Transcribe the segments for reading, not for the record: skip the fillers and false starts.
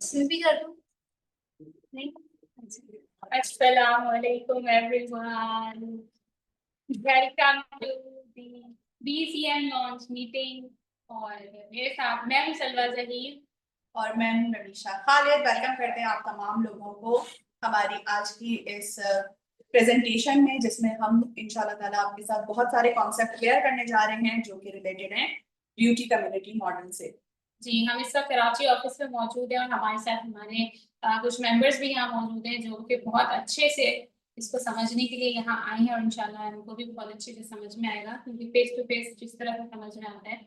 इसमें भी कर दूं? नहीं। Assalamualaikum everyone. Welcome to the BCM launch meeting. और मेरे साथ मैं हूँ सलवा जहीर और मैं हूं रमीशा खालिद। वेलकम करते हैं आप तमाम लोगों को हमारी आज की इस प्रेजेंटेशन में, जिसमें हम इंशाल्लाह ताला आपके साथ बहुत सारे कॉन्सेप्ट क्लियर करने जा रहे हैं जो कि रिलेटेड हैं ब्यूटी कम्युनिटी मॉडल से। जी, हम इस वक्त कराची ऑफिस में मौजूद हैं और हमारे साथ हमारे कुछ मेंबर्स भी यहाँ मौजूद हैं जो कि बहुत अच्छे से इसको समझने के लिए यहाँ आए हैं और इंशाल्लाह उनको भी बहुत अच्छे से समझ में आएगा, क्योंकि फेस टू फेस जिस तरह से समझ में आता है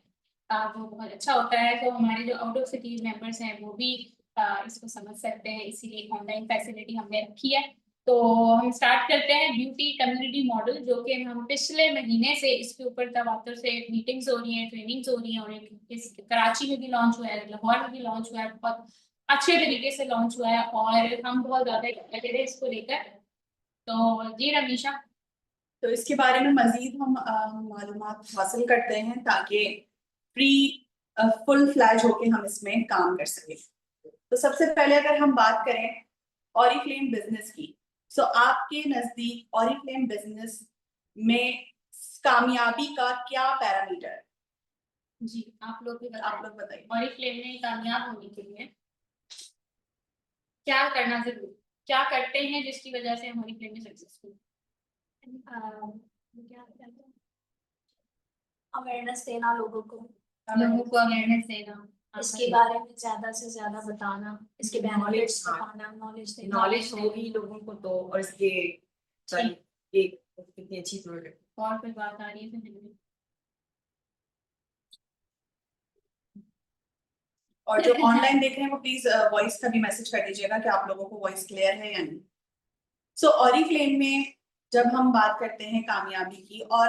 वो बहुत अच्छा होता है। तो हमारे जो आउट ऑफ सिटीज मेंबर्स हैं वो भी इसको समझ सकते हैं, इसीलिए ऑनलाइन फैसिलिटी हमने रखी है। तो हम स्टार्ट करते हैं ब्यूटी कम्युनिटी मॉडल, जो कि हम पिछले महीने से इसके ऊपर तवातर से मीटिंग्स हो रही हैं, ट्रेनिंग्स हो रही हैं, और इस कराची में भी लॉन्च हुआ है, लाहौर में भी लॉन्च हुआ है, बहुत अच्छे तरीके से लॉन्च हुआ है और हम बहुत ज्यादा एक्साइटेड है इसको लेकर। तो जी रमीशा। तो इसके बारे में मजीद हम मालूमात हासिल करते हैं ताकि फ्री फुल फ्लैज होके हम इसमें काम कर सकें। तो सबसे पहले अगर हम बात करें ऑरिफ्लेम बिजनेस की, तो आपके नजदीक ऑरिफ्लेम बिजनेस में कामयाबी का क्या पैरामीटर है? जी आप लोग बताइए। ऑरिफ्लेम में कामयाब होने के लिए क्या करना जरूरी, क्या करते हैं जिसकी वजह से हमारी फ्लेम में सक्सेसफुल? अवेयरनेस देना लोगों को अवेयरनेस देना, इसके बारे में ज्यादा से ज्यादा बताना, इसके बेनिफिट्स बताना, नॉलेज देना। नॉलेज होगी लोगों को तो, और इसके एक कितनी अच्छी प्रोडक्ट। और कोई बात आ रही है? और जो ऑनलाइन देख रहे हैं वो प्लीज वॉइस का भी मैसेज कर दीजिएगा कि आप लोगों को वॉइस क्लियर है या नहीं। सो ऑरिफ्लेम में जब हम बात करते हैं कामयाबी की, और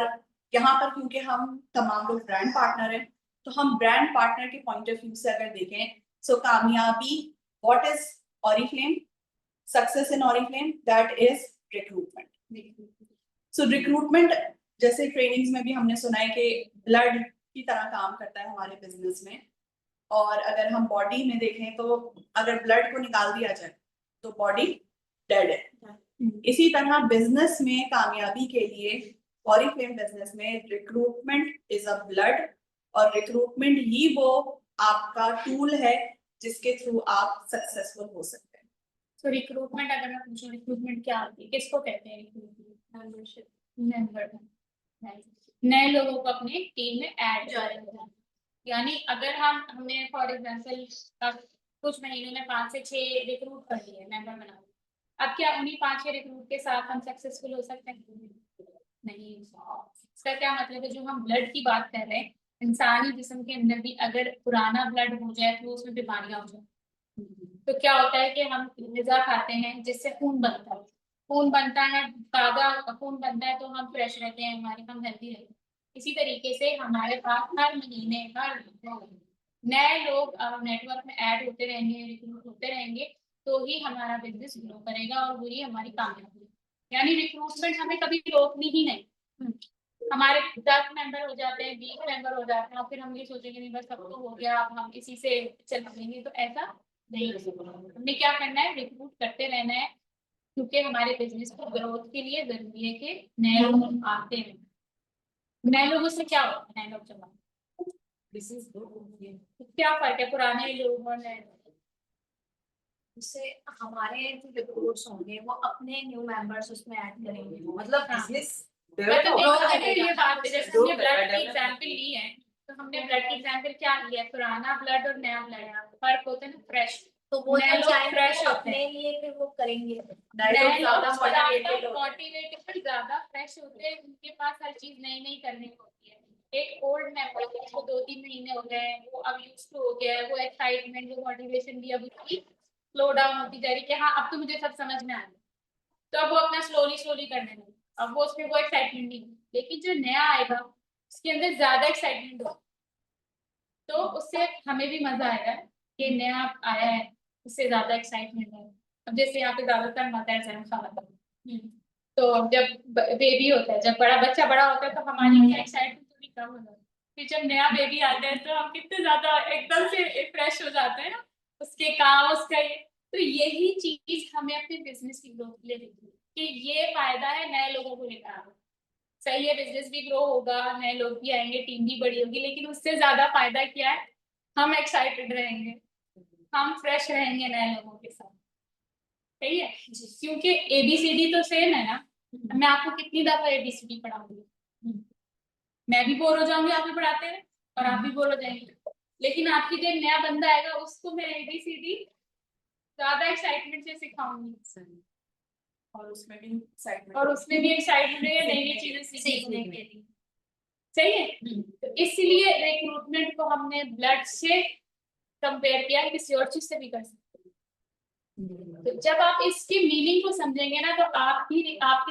यहाँ पर क्योंकि हम तमाम लोग ब्रांड पार्टनर हैं, तो हम ब्रांड पार्टनर के पॉइंट ऑफ व्यू से अगर देखें, सो कामयाबी, what is Oriflame, success in Oriflame, that is recruitment. So recruitment जैसे ट्रेनिंग्स में भी हमने सुना है कि ब्लड की तरह काम करता है हमारे बिजनेस में। और अगर हम बॉडी में देखें तो अगर ब्लड को निकाल दिया जाए तो बॉडी डेड है। इसी तरह बिजनेस में कामयाबी के लिए ऑरिफ्लेम बिजनेस में रिक्रूटमेंट इज अ ब्लड, और रिक्रूटमेंट ही वो आपका टूल है जिसके थ्रू आप सक्सेसफुल हो सकते हैं। तो रिक्रूटमेंट, अगर मैं पूछूं रिक्रूटमेंट क्या होती है, किसको कहते हैं रिक्रूटमेंट? मेंबरशिप, नए लोगों को अपनी टीम में ऐड करना। यानी अगर हमने फॉर एग्जांपल कुछ महीनों में 5 से 6 रिक्रूट कर लिए, मेंबर बना लिए, अब क्या उन्हीं 5-6 रिक्रूट के साथ हम सक्सेसफुल हो सकते हैं? नहीं। इसका क्या मतलब है, जो हम ब्लड की बात कर रहे हैं, इंसानी जिस्म के अंदर भी अगर पुराना ब्लड हो जाए तो उसमें बीमारियां हो जाए, तो क्या होता है कि हम ग़िज़ा खाते हैं जिससे खून बनता है, खून बनता है, ताज़ा खून बनता है तो हम फ्रेश रहते हैं, हम हेल्दी रहते हैं। इसी तरीके से हमारे पास हर महीने हर नए लोग नेटवर्क में ऐड होते रहेंगे, रिक्रूट होते रहेंगे, तो ही हमारा बिजनेस ग्रो करेगा और वही हमारी कामयाबी। यानी रिक्रूटमेंट हमें कभी रोकनी ही नहीं। हमारे 10 मेंबर हो जाते हैं, 20 मेंबर हो जाते हैं और फिर हम ये सोचेंगे नहीं बस सब तो हो गया, अब हम इसी से चल लेंगे, तो ऐसा नहीं। हमने क्या करना है, रिक्रूट करते रहना है, क्योंकि हमारे बिजनेस को ग्रोथ के लिए जरूरी है कि नए लोग आते हैं। नए लोगों से क्या होता है, नए लोग जब बिजनेस तो क्या फर्क है पुराने लोग और नए लोग? उससे हमारे जो रिक्रूट्स होंगे वो अपने न्यू मेंबर्स उसमें ऐड करेंगे। मतलब बिजनेस ये बात जैसे हमने ब्लड की एग्जांपल ली है, तो हमने ब्लड की एग्जांपल क्या ली है, पुराना ब्लड और नया ब्लड, फर्क होता है ना, फ्रेश। तो वो नए लोग फ्रेश फ्रेश होते अपने हैं, लिए फिर वो करेंगे। नए लोग मोटिवेटेड मोटिवेटेड ज्यादा फ्रेश होते हैं, उनके पास हर चीज नई नई करने को होती है। एक ओल्ड मेंबर जिसको 2-3 महीने हो गए, वो अब यूज टू हो गया है, वो एक्साइटमेंट, वो मोटिवेशन भी अब उसकी स्लो डाउन होती जा रही है कि हाँ अब तो मुझे सब समझ में आ गया, तो अब वो अपना स्लोली स्लोली करने लगे, अब वो उसमें वो एक्साइटमेंट नहीं। लेकिन जो नया आएगा उसके अंदर ज्यादा एक्साइटमेंट हो, तो उससे हमें भी मजा आएगा कि नया आया है, उससे ज्यादा एक्साइटमेंट है। अब जैसे यहाँ पे ज्यादातर मदर्स हैं खाना, तो जब बेबी होता है, जब बड़ा बच्चा बड़ा होता है तो हमारी क्या एक्साइटमेंट थोड़ी कम हो जाती है, फिर जब नया बेबी आता है तो हम कितने ज्यादा एकदम से फ्रेश हो जाते हैं ना, उसके काम, उसका ये, तो यही चीज हमें अपने बिजनेस की ग्रोथ के लिए देखनी है कि ये फायदा है नए लोगों को लेकर आओ। सही है, बिजनेस भी ग्रो होगा, नए लोग भी आएंगे, टीम भी बड़ी होगी, लेकिन उससे ज्यादा फायदा क्या है, हम एक्साइटेड रहेंगे, हम फ्रेश रहेंगे नए लोगों के साथ। सही है, क्योंकि एबीसीडी तो सेम है ना, मैं आपको कितनी दफा एबीसीडी पढ़ाऊंगी, मैं भी बोर हो जाऊंगी आप भी पढ़ाते हैं और आप भी बोर हो जाएंगे, लेकिन आपकी जो नया बंदा आएगा उसको मैं एबीसीडी ज्यादा एक्साइटमेंट से सिखाऊंगी और उसमें भी excitement और उसमें भी एक्साइटमेंट है नई नई चीजें सीखने के लिए। सही है, तो इसलिए रिक्रूटमेंट को हमने ब्लड से कंपेयर किया, किसी और चीज से भी कर सकते हैं। तो जब आप इसकी मीनिंग को समझेंगे ना, तो आपके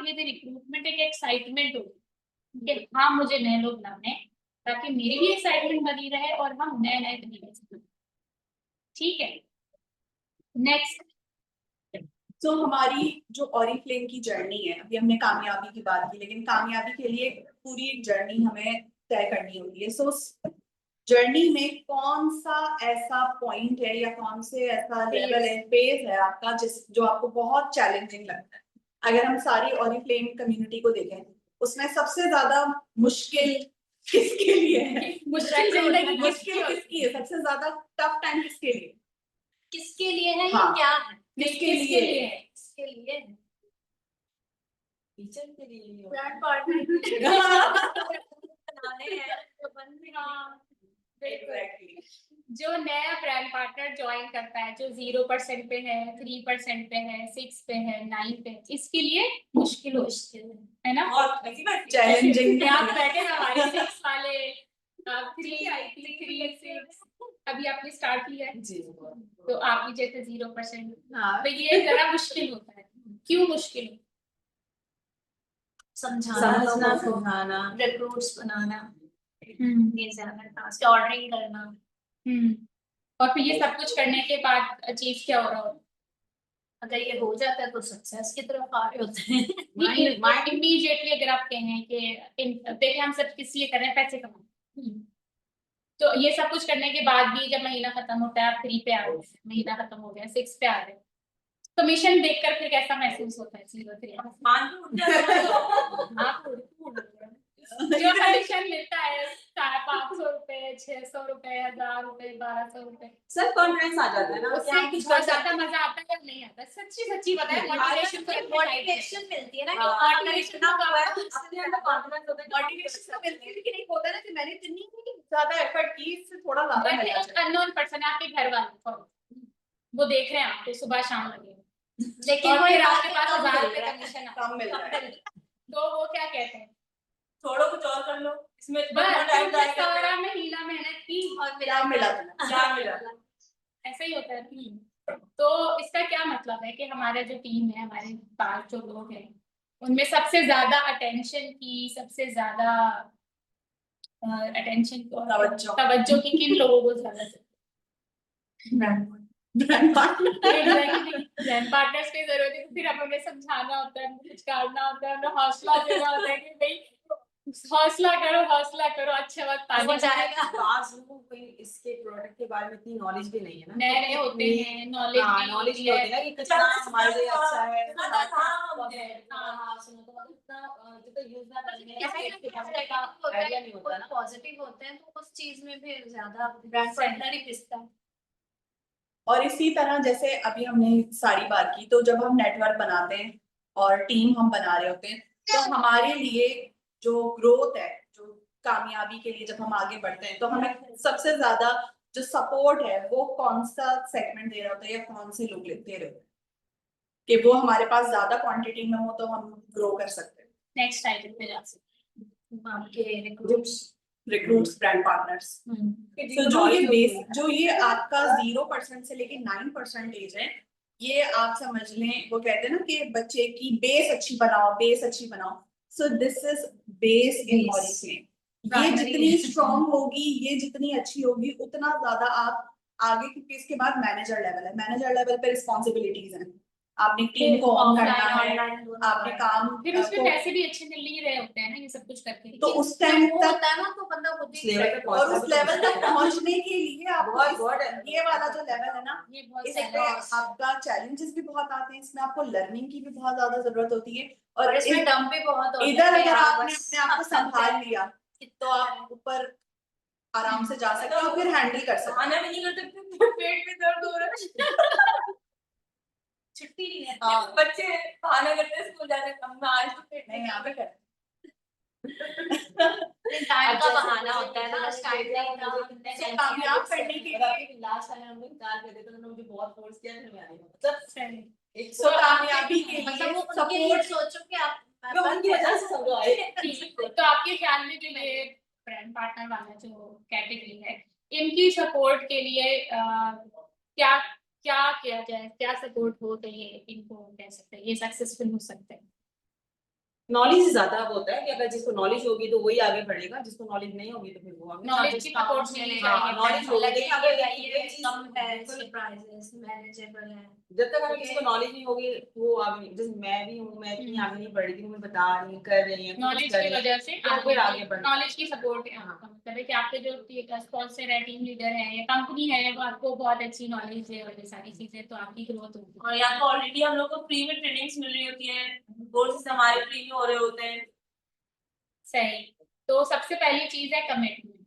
लिए भी रिक्रूटमेंट एक एक्साइटमेंट होगी कि हाँ मुझे नए लोग लाने हैं, ताकि मेरी भी एक्साइटमेंट बनी रहे और हम नए नए तरीके से। ठीक है, नेक्स्ट। तो हमारी जो ऑरिफ्लेम की जर्नी है, अभी हमने कामयाबी की बात की, लेकिन कामयाबी के लिए पूरी एक जर्नी हमें तय करनी होती है। सो जर्नी में कौन सा ऐसा पॉइंट है या कौन से ऐसा लेवल है, फेज है आपका जो आपको बहुत चैलेंजिंग लगता है? अगर हम सारी ऑरिफ्लेम कम्युनिटी को देखें, उसमें सबसे ज्यादा मुश्किल किसके लिए है? मुश्किल जिंदगी मुश्किल किसकी है? सबसे ज्यादा टफ टाइम किसके लिए? किसके लिए है, हाँ। ये क्या है? किसके लिए है? किसके लिए है? टीचर के लिए ब्रांड पार्टनर बनाने हैं तो बन भी Exactly. जो नया ब्रांड पार्टनर ज्वाइन करता है, जो 0% पे है, 3% पे है, 6 पे है, 9 पे है, इसके लिए मुश्किल है ना, बहुत चैलेंजिंग। आप बैठे ना हमारे 6 वाले 3 6 अभी आपने स्टार्ट किया है, जी तो आप ही जैसे 0%, हाँ। तो ये जरा मुश्किल होता है। क्यों मुश्किल है? समझाना, समझना समझाना रिक्रूट्स बनाना, हम्म ये ज्यादा टास्क, ऑर्डरिंग करना। और फिर ये सब कुछ करने के बाद अचीव क्या हो रहा हो? अगर ये हो जाता है तो सक्सेस की तरफ आ रहे होते हैं। इमीडिएटली अगर आप कहें कि देखिए हम सब किस लिए कर रहे हैं, पैसे कमाने, तो ये सब कुछ करने के बाद भी जब महीना खत्म होता है, आप 3 पे आ गए, महीना खत्म हो गया 6 पे आ गए, कमीशन देखकर फिर कैसा महसूस होता है? 0 आप जो कमीशन मिलता है 500 रुपए, 600 रुपए, 1000 रुपए, 1200 रुपए, सब कॉन्फिडेंस आ जाता है ना कि उससे हम कुछ बहुत कर ज्यादा सकते हैं। मजा आता है या नहीं आता? सच्ची सच्ची बताए, मोटिवेशन मिलती है ना कि हाँ, मोटिवेशन इतना हुआ है, अपने अंदर कॉन्फिडेंस होता है कि हम मोटिवेशन तो मिलती है, लेकिन एक होता है ना कि मैंने इतनी ज्यादा एफर्ट की, इससे थोड़ा ज्यादा मिलना चाहिए। अननोन पर्सन है, आपके घर वाले, वो देख रहे हैं आपको सुबह शाम लगे, लेकिन और कोई फिर आपके पास कम 1000 मिल रुपए रहा है। कमीशन है, कम मिल रहा है। तो वो क्या कहते हैं, छोड़ो कुछ और कर लो, इसमें इतना बस टाइम तुमने जाएगा सारा महीना मेहनत की और क्या मिला तुम्हें? क्या मिला? ऐसा ही होता है। तो इसका क्या मतलब है कि हमारा जो टीम है, हमारे पास जो लोग हैं, उनमें सबसे ज्यादा अटेंशन की, सबसे ज्यादा अटेंशन तवज्जो की किन लोगों को जरूरत है? ब्रांड पार्टनर्स की जरूरत है। फिर हमें उन्हें समझाना होता है, कुछ करना होता है, हमें हौसला देना होता है कि भाई हौसला करो, अच्छे वक्त हो आने जाएगा। बाज लोगों को इसके प्रोडक्ट के बारे में इतनी नॉलेज भी नहीं है ना। नए नए होते हैं, नॉलेज हाँ, नहीं नॉलेज होती नहीं होती है। ना कि कितना हमारे लिए अच्छा है। आइडिया नहीं होता ना। पॉजिटिव होते हैं तो उस चीज में भी ज्यादा ब्रांड पार्टनर ही पिसता है। और इसी तरह जैसे अभी हमने सारी बात की, तो जब हम नेटवर्क बनाते हैं और टीम हम बना रहे होते हैं, तो हमारे लिए जो ग्रोथ है, जो कामयाबी के लिए जब हम आगे बढ़ते हैं, तो हमें सबसे ज्यादा जो सपोर्ट है वो कौन सा सेगमेंट दे रहा होता है या कौन से लोग दे रहे होते हैं कि वो हमारे पास ज्यादा क्वांटिटी में हो तो हम ग्रो कर सकते हैं? नेक्स्ट आइटम पे जा सकते आपके रिक्रूट्स, रिक्रूट्स, ब्रांड पार्टनर्स। तो जो ये आपका 0% से लेके 9% है, ये आप समझ लें, वो कहते हैं ना कि बच्चे की बेस अच्छी बनाओ। So this is base in Oriflame. ये जितनी स्ट्रॉन्ग होगी, ये जितनी अच्छी होगी, उतना ज्यादा आप आगे, क्योंकि इसके बाद मैनेजर लेवल है, मैनेजर लेवल पे रिस्पॉन्सिबिलिटीज हैं, आपने टीम को ऑन करना है, ऑनलाइन आपने काम फिर उसमें को- पैसे भी अच्छे मिल नहीं रहे होते हैं ना ये सब कुछ करके। तो उस टाइम तक होता है ना तो बंदा खुद उस ही लेवल पे decide और पहुंचना उस भी तो लेवल मुश्किल तक है। पहुंचने के लिए आपको बहुत ये वाला जो लेवल है ना, ये बहुत इस पे सारा आपका चैलेंजेस भी बहुत आते हैं, इसमें आपको लर्निंग की भी बहुत ज्यादा जरूरत होती है। और और इसमें डम भी बहुत होता है इधर कि अगर हाँ, आपने बस अपने आप को अब तक संभाल है। लिया तो आप ऊपर आराम से जा सकते हो और फिर हैंडल कर सकते हो। खाना भी नहीं कर सकते, पेट में दर्द हो रहा है। छुट्टी नहीं है हाँ। बच्चे बहाना करते हैं स्कूल जाने का, मैं आज तो पेट नहीं में यहाँ पे कर टाइम का बहाना होता है ना, टाइम नहीं था तो कामयाब करने के लिए लास्ट टाइम हम लोग इंतजार कर रहे थे, उन्होंने मुझे बहुत फोर्स किया, फिर मैं आ गई। मतलब एक तो कामयाबी के लिए मतलब वो उनके लिए सपोर्ट सोचो कि आप मैं उनकी वजह से सब लोग आए। तो आपके ख्याल में जो ये फ्रेंड पार्टनर वाला जो कैटेगरी है, इनकी सपोर्ट के लिए क्या क्या किया जाए, क्या सपोर्ट हो तो ये इनको कह सकते हैं ये सक्सेसफुल हो सकते हैं? नॉलेज ज्यादा वो होता है कि अगर जिसको नॉलेज होगी तो वही आगे बढ़ेगा, जिसको नॉलेज नहीं होगी तो फिर वो आगे नॉलेज की सपोर्ट मिलनी हाँ, चाहिए। knowledge होगी। देखिए, अगर ये चीज कम है, इसके प्राइसेस मैनेजेबल है। जब तक अगर किसी को नॉलेज नहीं होगी वो आगे, जैसे मैं भी हूँ, मैं इतनी आगे नहीं बढ़ रही थी, मैं बता रही हूँ, कर रही है, नॉलेज की वजह से तो फिर आगे बढ़ नॉलेज की सपोर्ट मतलब है कि आपके जो स्पॉन्सर है, टीम लीडर है या कंपनी है, वो आपको बहुत अच्छी नॉलेज है और ये सारी चीजें, तो आपकी ग्रोथ होगी। और यहाँ तो ऑलरेडी हम लोग को फ्री में ट्रेनिंग्स मिल रही होती है, कोर्सेज हमारे फ्री में हो रहे होते हैं। सही। तो सबसे पहली चीज है कमिटमेंट,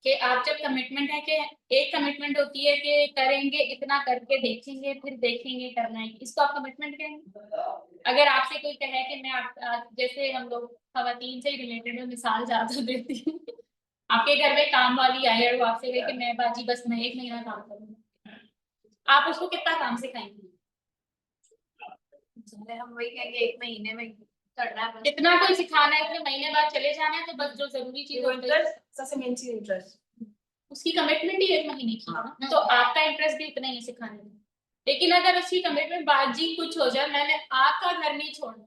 कि आप जब कमिटमेंट है कि एक कमिटमेंट होती है कि करेंगे, इतना करके देखेंगे, फिर देखेंगे करना है, इसको आप कमिटमेंट कहेंगे। अगर आपसे कोई कहे कि मैं जैसे हम लोग खवातीन से रिलेटेड में मिसाल ज्यादा देती हूँ, आपके घर में काम वाली आई और वो आपसे कहे कि मैं बाजी बस मैं 1 महीना काम करूंगा, आप उसको कितना काम सिखाएंगे? हम वही कहेंगे 1 महीने में करना है बस। कितना कोई सिखाना है, 1 महीने बाद चले जाना है, तो बस जो जरूरी चीज होती है इंटरेस्ट सबसे मेन चीज इंटरेस्ट। उसकी कमिटमेंट ही 1 महीने की है ना, तो आपका इंटरेस्ट भी उतना ही है सिखाने में। लेकिन अगर उसकी कमिटमेंट बाजी कुछ हो जाए, मैंने आपका घर नहीं छोड़ना,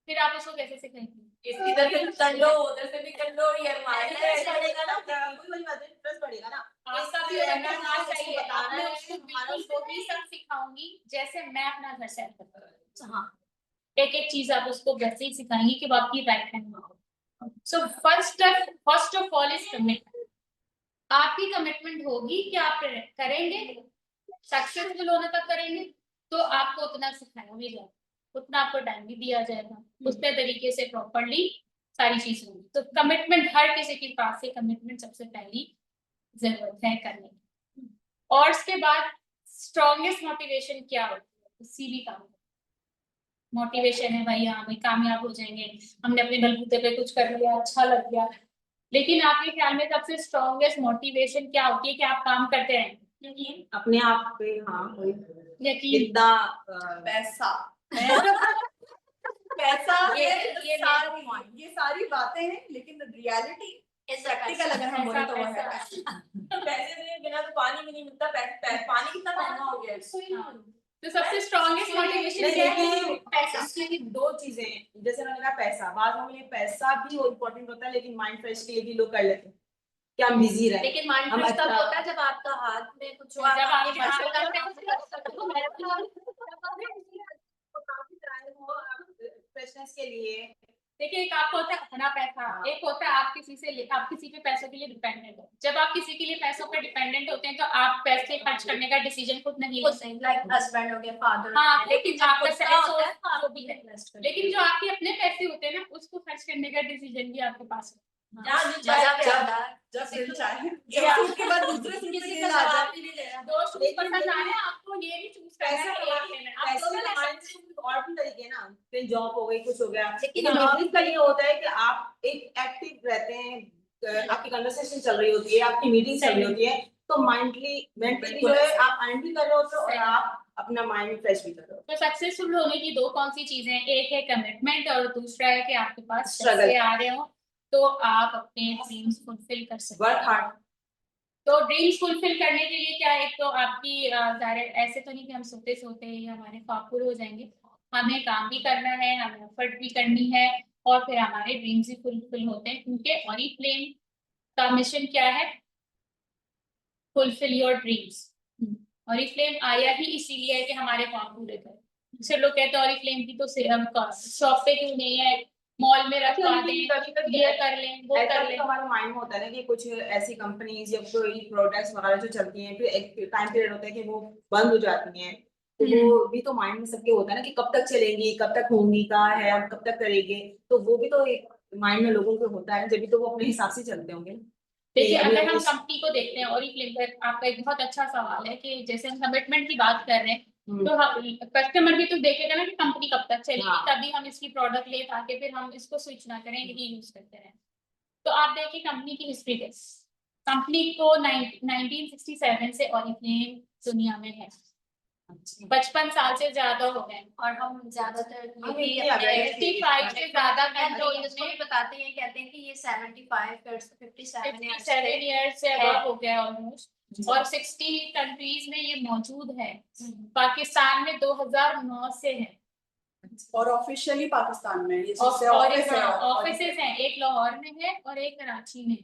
फिर आप उसको कैसे सिखाएंगे? इधर से भी कर लो, उधर से भी कर लो, ये हमारे इंटरेस्ट बढ़ेगा ना, वही बात है, इंटरेस्ट बढ़ेगा ना। आपका भी इसलिए रहना मैं उसको चाहिए। बताना मैं है, उसको हमारा बिल्कुल वही सब सिखाऊंगी जैसे मैं अपना घर सेट करती हूँ। हाँ, एक एक चीज आप उसको वैसे ही सिखाएंगे कि वो आपकी राइट हैंड में हो। So first of all is commitment. आपकी कमिटमेंट होगी कि आप करेंगे, सक्सेसफुल होने तक करेंगे, तो आपको उतना सिखाया भी जाएगा, उतना आपको टाइम भी दिया जाएगा, उतने तरीके से प्रॉपरली सारी चीजें होंगी। तो कमिटमेंट हर किसी के पास है, कमिटमेंट सबसे पहली जरूरत है करने की। और उसके बाद स्ट्रॉन्गेस्ट मोटिवेशन क्या होती है किसी भी काम में? मोटिवेशन है भाई, हाँ भाई कामयाब हो जाएंगे, हमने अपने बलबूते पे कुछ कर लिया, अच्छा लग गया। लेकिन आपके ख्याल में सबसे स्ट्रॉन्गेस्ट मोटिवेशन क्या होती है कि आप काम करते रहें? अपने आप पे, हाँ वही यकीन। कितना पैसा पैसा ये सारी बातें हैं, लेकिन रियलिटी प्रैक्टिकल अगर हम बोले तो वो है पैसा। पैसे से बिना तो पानी भी नहीं मिलता, पानी कितना महंगा हो गया है। तो सबसे स्ट्रॉन्गेस्ट मोटिवेशन क्या है? पैसा। इसकी दो चीजें हैं, जैसे मैंने कहा पैसा, बाद में ये पैसा भी इम्पोर्टेंट होता है, लेकिन माइंड फ्रेश के लिए भी लोग कर लेते हैं कि हम बिजी रहे। लेकिन माइंड हम फ्रेश तब अच्छा- होता है जब आपका हाथ में कुछ हो, जब आप आपके फ्रेशनेस के लिए। देखिए, एक आपको होता है अपना पैसा, एक होता है आप किसी पे पैसों के लिए डिपेंडेंट हो। जब आप किसी के लिए पैसों पे डिपेंडेंट होते हैं तो आप पैसे खर्च करने का डिसीजन खुद नहीं ले सकते। लाइक हस्बैंड हो गया, फादर। हाँ, लेकिन आपका खुद का होता है, सोर्स वो भी है। लेकिन जो आपके अपने पैसे होते हैं ना, उसको खर्च करने का डिसीजन भी आपके पास है। मजा भी आता है। जब दिल चाहे क्या? सूट के बाद दूसरे सूट किसी पे का दिल आ जाए। जवाब भी नहीं देना। दो शूज पसंद आ रहे हैं आपको, ये भी चूज करना पैसा है कि एक लेना है। आप पैसे दोनों ले कमाने सकते के और भी तरीके हैं ना, फिर जॉब हो गई, कुछ हो गया। लेकिन लेकिन job बिजनेस का ये होता है कि आप एक एक्टिव रहते हैं, आपकी कन्वर्सेशन चल रही होती है, आपकी मीटिंग चल रही होती है, तो मेंटली जो है आप अर्न भी कर रहे होते हो और आप अपना माइंड फ्रेश भी कर रहे हो। तो सक्सेसफुल होने की दो कौन सी चीजें हैं? एक है कमिटमेंट और दूसरा है कि आपके पास Struggle. पैसे आ रहे हो तो आप अपने ड्रीम्स फुलफिल कर सकते वर्क हो। हार्ड। तो ड्रीम्स फुलफिल करने के लिए क्या है? एक तो आपकी ऐसे तो नहीं कि हम सोते सोते ही हमारे ख्वाब पूरे हो जाएंगे, हमें काम भी करना है, हमें एफर्ट भी करनी है, और फिर हमारे ड्रीम्स भी फुलफिल होते हैं। क्योंकि ऑरिफ्लेम का मिशन क्या है? Fulfil your dreams. ऑरिफ्लेम आया ही इसीलिए है कि हमारे काम पूरे करें। दूसरे लोग कहते हैं ऑरिफ्लेम की तो शॉप पे क्यों नहीं है, मॉल में रखवा दें, ये कर लें, वो ऐसा कर भी लें। तो हमारे माइंड में होता है ना कि कुछ ऐसी कंपनीज या कोई प्रोडक्ट्स वगैरह जो चलती हैं, फिर एक टाइम पीरियड होता है कि वो बंद हो जाती हैं, तो वो भी तो माइंड में सबके होता है ना कि कब तक चलेंगी, कब तक होंगी, कहाँ है, हम कब तक करेंगे, तो वो भी तो एक माइंड में लोगों को होता है, जब भी तो वो अपने हिसाब से चलते होंगे। देखिए, अभी अगर हम इस- कंपनी को देखते हैं, ऑरिफ्लेम पर आपका एक बहुत अच्छा सवाल है कि जैसे हम कमिटमेंट की बात कर रहे हैं, तो हम कस्टमर भी तो देखेगा ना कि कंपनी कब तक चलेगी, हाँ। तभी हम इसकी प्रोडक्ट ले ताकि फिर हम इसको स्विच ना करें, यही यूज करते रहें। तो आप देखिए कंपनी की हिस्ट्री देख, कंपनी को 1967 से ऑरिफ्लेम दुनिया में है, 55 साल से ज्यादा हो गए। और हम ज्यादातर हम यही इतनी अपने awareness नहीं 65 से ज्यादा तो कंट्रीज इसको में भी बताते हैं, कहते हैं कि ये 75 years 57 years 57 ईयर्स से है। अबव हो गया ऑलमोस्ट, और 60 कंट्रीज में ये मौजूद है। पाकिस्तान में 2009 से है, और ऑफिशियली पाकिस्तान में ये और सबसे ऑफिस है ऑफिसेज हैं, एक लाहौर में है और एक कराची में,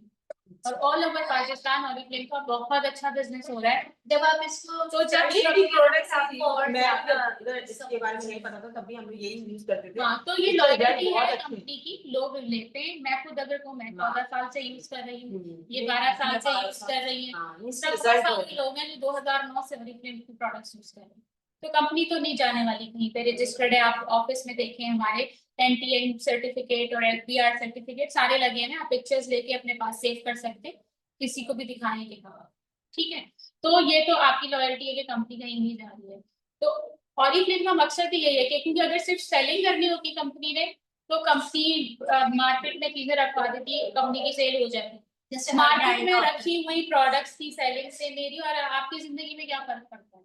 और ऑल ओवर पाकिस्तान ऑरिफ्लेम का बहुत अच्छा बिजनेस हो रहा है। जब आप इसको तो जब प्रोडक्ट्स और मैं ज्यादा अगर इसके बारे में नहीं पता था तब भी हम लोग यही यूज करते थे। हाँ, तो ये इसका result लॉयल्टी बहुत है अच्छे कंपनी की, लोग लेते हैं। मैं खुद अगर कहूँ, मैं 14 साल से यूज कर रही हूँ, ये 12 12 साल से यूज कर रही है। हाँ, इसका सब बहुत result सारे बहुत लोग हैं जो 2009 से ऑरिफ्लेम की प्रोडक्ट्स यूज कर रहे हैं। तो कंपनी तो नहीं जाने वाली कहीं पे, रजिस्टर्ड है। आप ऑफिस में देखें, हमारे NTN सर्टिफिकेट और FBR सर्टिफिकेट सारे लगे हैं, आप पिक्चर्स लेके अपने पास सेव कर सकते हैं, किसी को भी दिखाने के बाद। ठीक है, तो ये तो आपकी लॉयल्टी है कि कंपनी कहीं नहीं जा रही है। तो ऑरिफ्लेम का मकसद ही यही है कि, क्योंकि अगर सिर्फ सेलिंग करनी होती कंपनी ने, तो कंपनी मार्केट में चीजें रखवा देती, कंपनी की सेल हो जाती। जैसे मार्केट में रखी हुई प्रोडक्ट्स की सेलिंग से मेरी और आपकी जिंदगी में क्या फर्क पड़ता है?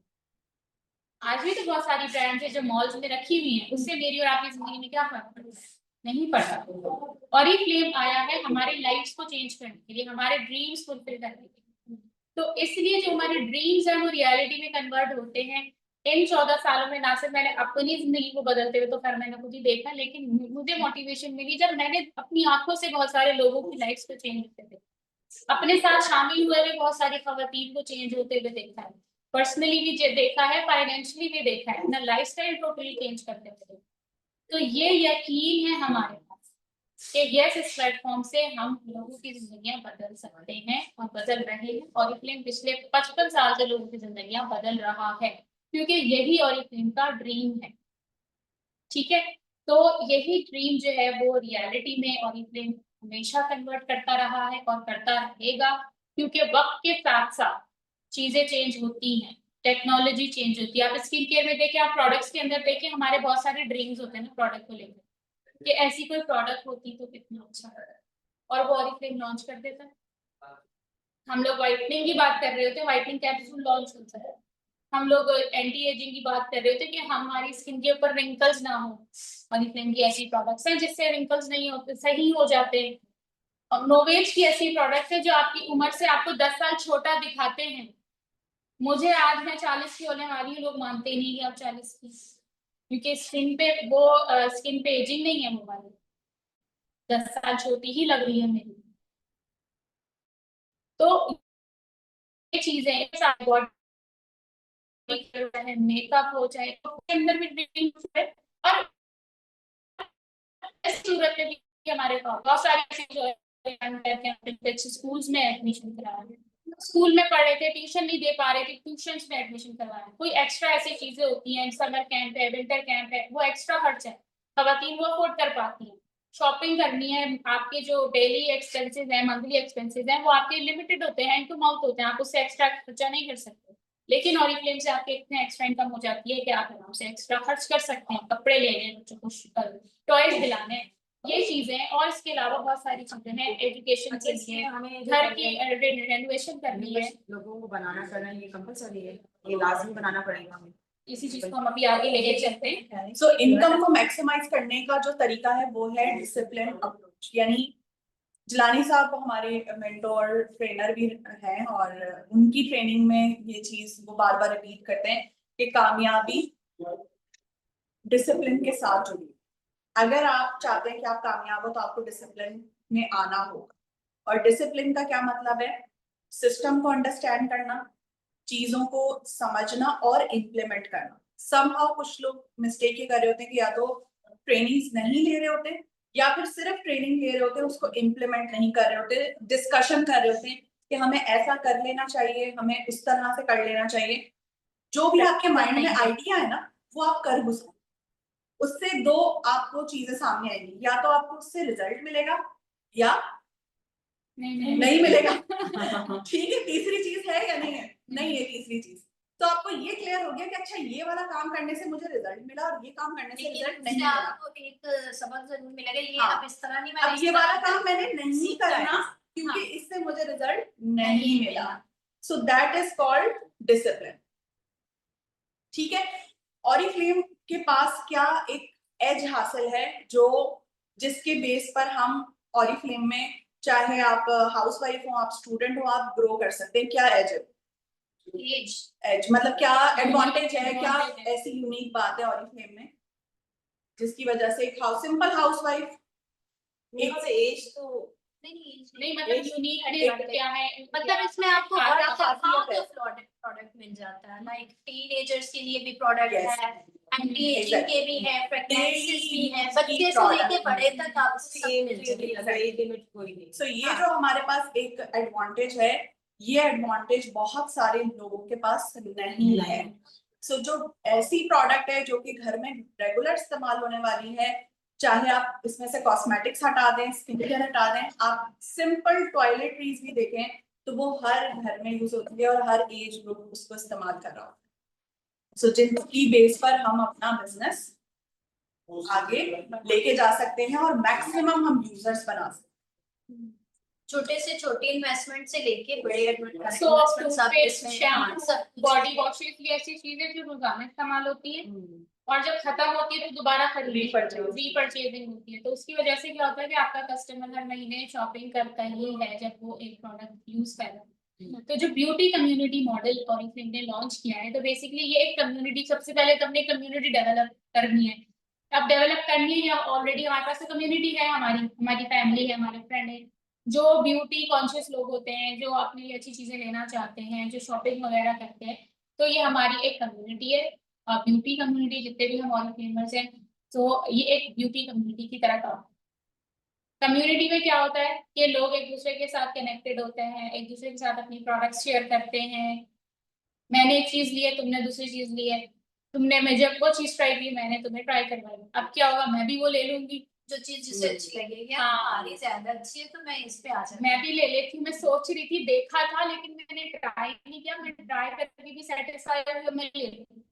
आज भी तो बहुत सारी ब्रांड्स है जो मॉल्स में रखी हुई है, उससे मेरी और आपकी जिंदगी में क्या फर्क पड़ता है? नहीं पड़ता। ऑरिफ्लेम आया है हमारे लाइफ्स को चेंज करने के लिए, हमारे ड्रीम्स फुलफिल करने के लिए। तो इसलिए जो हमारे ड्रीम्स हैं वो रियलिटी में कन्वर्ट होते हैं। इन 14 सालों में ना सिर्फ मैंने अपनी जिंदगी को बदलते हुए तो खैर मैंने खुद ही देखा, लेकिन मुझे मोटिवेशन मिली जब मैंने अपनी आंखों से बहुत सारे लोगों की लाइफ को चेंज होते थे, अपने साथ शामिल हुए हुए बहुत सारी खवातीन को चेंज होते हुए देखा है, पर्सनली भी देखा है, फाइनेंशियली भी देखा है, अपना लाइफस्टाइल टोटली चेंज करते हुए। तो ये यकीन है हमारे पास कि यस, इस प्लेटफॉर्म से हम लोगों की जिंदगियां बदल सकते हैं और बदल रहे हैं। ऑरिफ्लेम पिछले 55 साल से लोगों की जिंदगियां बदल रहा है, क्योंकि यही ऑरिफ्लेम का ड्रीम है। ठीक है, तो यही ड्रीम जो है वो रियलिटी में ऑरिफ्लेम हमेशा कन्वर्ट करता रहा है और करता रहेगा, क्योंकि वक्त के साथ साथ चीजें चेंज होती हैं, टेक्नोलॉजी चेंज होती है। आप स्किन केयर में देखें, आप प्रोडक्ट्स के अंदर देखें, हमारे बहुत सारे ड्रीम्स होते हैं ना प्रोडक्ट को लेकर, कि ऐसी कोई प्रोडक्ट होती तो कितना अच्छा है, और वो ऑरिफ्लेम लॉन्च कर देता है। हम लोग व्हाइटनिंग की बात कर रहे होते हैं, व्हाइटनिंग कैप्सूल लॉन्च होता है। हम लोग एंटी एजिंग की बात कर रहे होते हैं कि हमारी स्किन के ऊपर रिंकल्स ना हो, ऑरिफ्लेम की ऐसी प्रोडक्ट्स हैं जिससे रिंकल्स नहीं होते, सही हो जाते हैं। और नोवेज की ऐसी प्रोडक्ट्स है जो आपकी उम्र से आपको 10 साल छोटा दिखाते हैं। मुझे आज मैं 40 की होने वाली हूँ, लोग मानते ही नहीं कि आप 40 की, क्योंकि स्किन पे वो स्किन पे एजिंग नहीं है, वो वाली 10 साल छोटी ही लग रही है मेरी। तो ये चीजें मेकअप हो जाए तो उसके अंदर भी ड्रीम्स है। और सूरत में भी हमारे पास बहुत सारे ऐसे जो है स्कूल्स में एडमिशन करा रहे हैं, स्कूल में पढ़ रहे थे, ट्यूशन नहीं दे पा रहे थे, ट्यूशन में एडमिशन करवा रहे हैं। कोई एक्स्ट्रा ऐसी चीजें होती हैं, समर कैंप है, विंटर कैंप है, वो एक्स्ट्रा खर्च है, खवातीन वो अफोर्ड कर पाती है। शॉपिंग करनी है, आपके जो डेली एक्सपेंसेस है, मंथली एक्सपेंसेस है, वो आपके लिमिटेड होते हैं, हैंड टू माउथ होते हैं, आप उससे एक्स्ट्रा खर्चा नहीं कर सकते। लेकिन ऑरिफ्लेम से आपके इतने एक्स्ट्रा इनकम हो जाती है कि आप आराम से एक्स्ट्रा खर्च कर सकते हैं, कपड़े लेने हैं, बच्चों को टॉयज दिलाने हैं, ये चीजें। और इसके अलावा बहुत सारी चीजें हैं, एजुकेशन के लिए, हमें घर की रेनोवेशन करनी है, लोगों को बनाना करना ये कंपलसरी है, ये लाजमी बनाना पड़ेगा हमें। इसी चीज को हम अभी आगे लेके चलते हैं। सो इनकम को मैक्सिमाइज करने का जो तरीका है वो है डिसिप्लिन अप्रोच। यानी जिलानी साहब हमारे मेंटोर ट्रेनर भी हैं, और उनकी ट्रेनिंग में ये चीज वो बार बार रिपीट करते हैं कि कामयाबी डिसिप्लिन के साथ जुड़ी है। अगर आप चाहते हैं कि आप कामयाब हो तो आपको डिसिप्लिन में आना होगा। और डिसिप्लिन का क्या मतलब है? सिस्टम को अंडरस्टैंड करना, चीजों को समझना और इम्प्लीमेंट करना। समहाउ कुछ लोग मिस्टेक ये कर रहे होते हैं कि या तो ट्रेनिंग्स नहीं ले रहे होते या फिर सिर्फ ट्रेनिंग ले रहे होते हैं, उसको इम्प्लीमेंट नहीं कर रहे होते, डिस्कशन कर रहे होते हैं कि हमें ऐसा कर लेना चाहिए, हमें उस तरह से कर लेना चाहिए। जो भी आपके माइंड में आइडिया है ना, वो आप कर घुसो। उससे दो आपको चीजें सामने आएंगी, या तो आपको उससे रिजल्ट मिलेगा या नहीं मिलेगा। ठीक है, तीसरी चीज है या नहीं है? नहीं है तीसरी चीज। तो आपको ये क्लियर हो गया कि अच्छा ये वाला काम करने से मुझे रिजल्ट मिला और ये काम करने से रिजल्ट नहीं मिला। आपको एक सबक जरूर मिलेगा, ये हाँ। अब इस तरह नहीं, अब ये वाला काम मैंने नहीं सीखा है। करना क्योंकि हाँ। इससे मुझे रिजल्ट नहीं मिला। So that is called discipline. ठीक है, ऑरिफ्लेम के पास क्या एक एज हासिल है जो जिसके बेस पर हम ऑरिफ्लेम में, चाहे आप हाउसवाइफ हो, आप स्टूडेंट हो, आप ग्रो कर सकते हैं। क्या एज है? एज मतलब क्या एडवांटेज है, क्या ऐसी यूनिक बात है ऑरिफ्लेम में जिसकी वजह से एक सिंपल हाउसवाइफ एक से एज तो नहीं मतलब यूनिक क्या है, मतलब इसमें आपको हाँ, और क्या खासियत है? प्रोडक्ट मिल जाता है, लाइक टीनेजर्स के लिए भी प्रोडक्ट Yes. है, एंटी एजिंग Exactly. के भी है, प्रेगनेंसीज भी है, Daily बच्चे से product. लेके बड़े तक आप सब मिल एज जाएगा। लिमिट कोई नहीं। सो ये हाँ। जो हमारे पास एक एडवांटेज है, ये एडवांटेज बहुत सारे लोगों के पास नहीं है। सो जो ऐसी प्रोडक्ट है जो कि घर में रेगुलर इस्तेमाल होने वाली है, चाहे आप इसमें से कॉस्मेटिक्स हटा दें, स्किन केयर हटा दें, आप सिंपल टॉयलेटरीज भी देखें तो वो हर घर में यूज होती है और हर एज ग्रुप उसको इस्तेमाल कर रहा होता है। सो जिनकी बेस पर हम अपना बिजनेस आगे लेके जा सकते हैं और मैक्सिमम हम यूजर्स बना सकते हैं। छोटे से छोटे इन्वेस्टमेंट से लेके बड़े सोप, इन्वेस्टमेंट सब टूथपेस्ट, इसमें, शैम्पू, सब बॉडी वॉशेस, ये ऐसी चीजें जो रोजाना इस्तेमाल होती है और जब खत्म होती है तो दोबारा रीपरचेजिंग होती है। तो उसकी वजह से क्या होता है कि आपका कस्टमर हर महीने शॉपिंग करता ही है जब वो एक प्रोडक्ट यूज कर रहा है। तो जो ब्यूटी कम्युनिटी मॉडल ऑरिफ्लेम ने लॉन्च किया है, तो बेसिकली ये एक कम्युनिटी, सबसे पहले तो अपनी कम्युनिटी डेवलप करनी है। अब डेवलप करनी है या ऑलरेडी हमारे पास कम्युनिटी है, हमारी फैमिली है, हमारे फ्रेंड है जो ब्यूटी कॉन्शियस लोग होते हैं, जो अपने लिए अच्छी चीजें लेना चाहते हैं, जो शॉपिंग वगैरह करते हैं। तो ये हमारी एक कम्युनिटी है, ब्यूटी कम्युनिटी। जितने भी हम ऑरिफ्लेमर्स हैं, तो ये एक ब्यूटी कम्युनिटी की तरह काम। कम्युनिटी में क्या होता है कि लोग एक दूसरे के साथ कनेक्टेड होते हैं, एक दूसरे के साथ अपनी प्रोडक्ट्स शेयर करते हैं। मैंने एक चीज ली है, तुमने दूसरी चीज ली है, तुमने मुझे वो चीज ट्राई की, मैंने तुम्हें ट्राई करवाई। अब क्या होगा, मैं भी वो ले लूंगी जो चीज जिसे अच्छी लगेगी, हाँ। हमारी ज्यादा अच्छी है तो मैं इस पे आ जाती मैं भी ले लेती हूँ। मैं सोच रही थी, देखा था लेकिन मैंने ट्राई नहीं किया, मैं ट्राई करके भी सेटिस्फाई हुई, मैं ले लेती हूँ।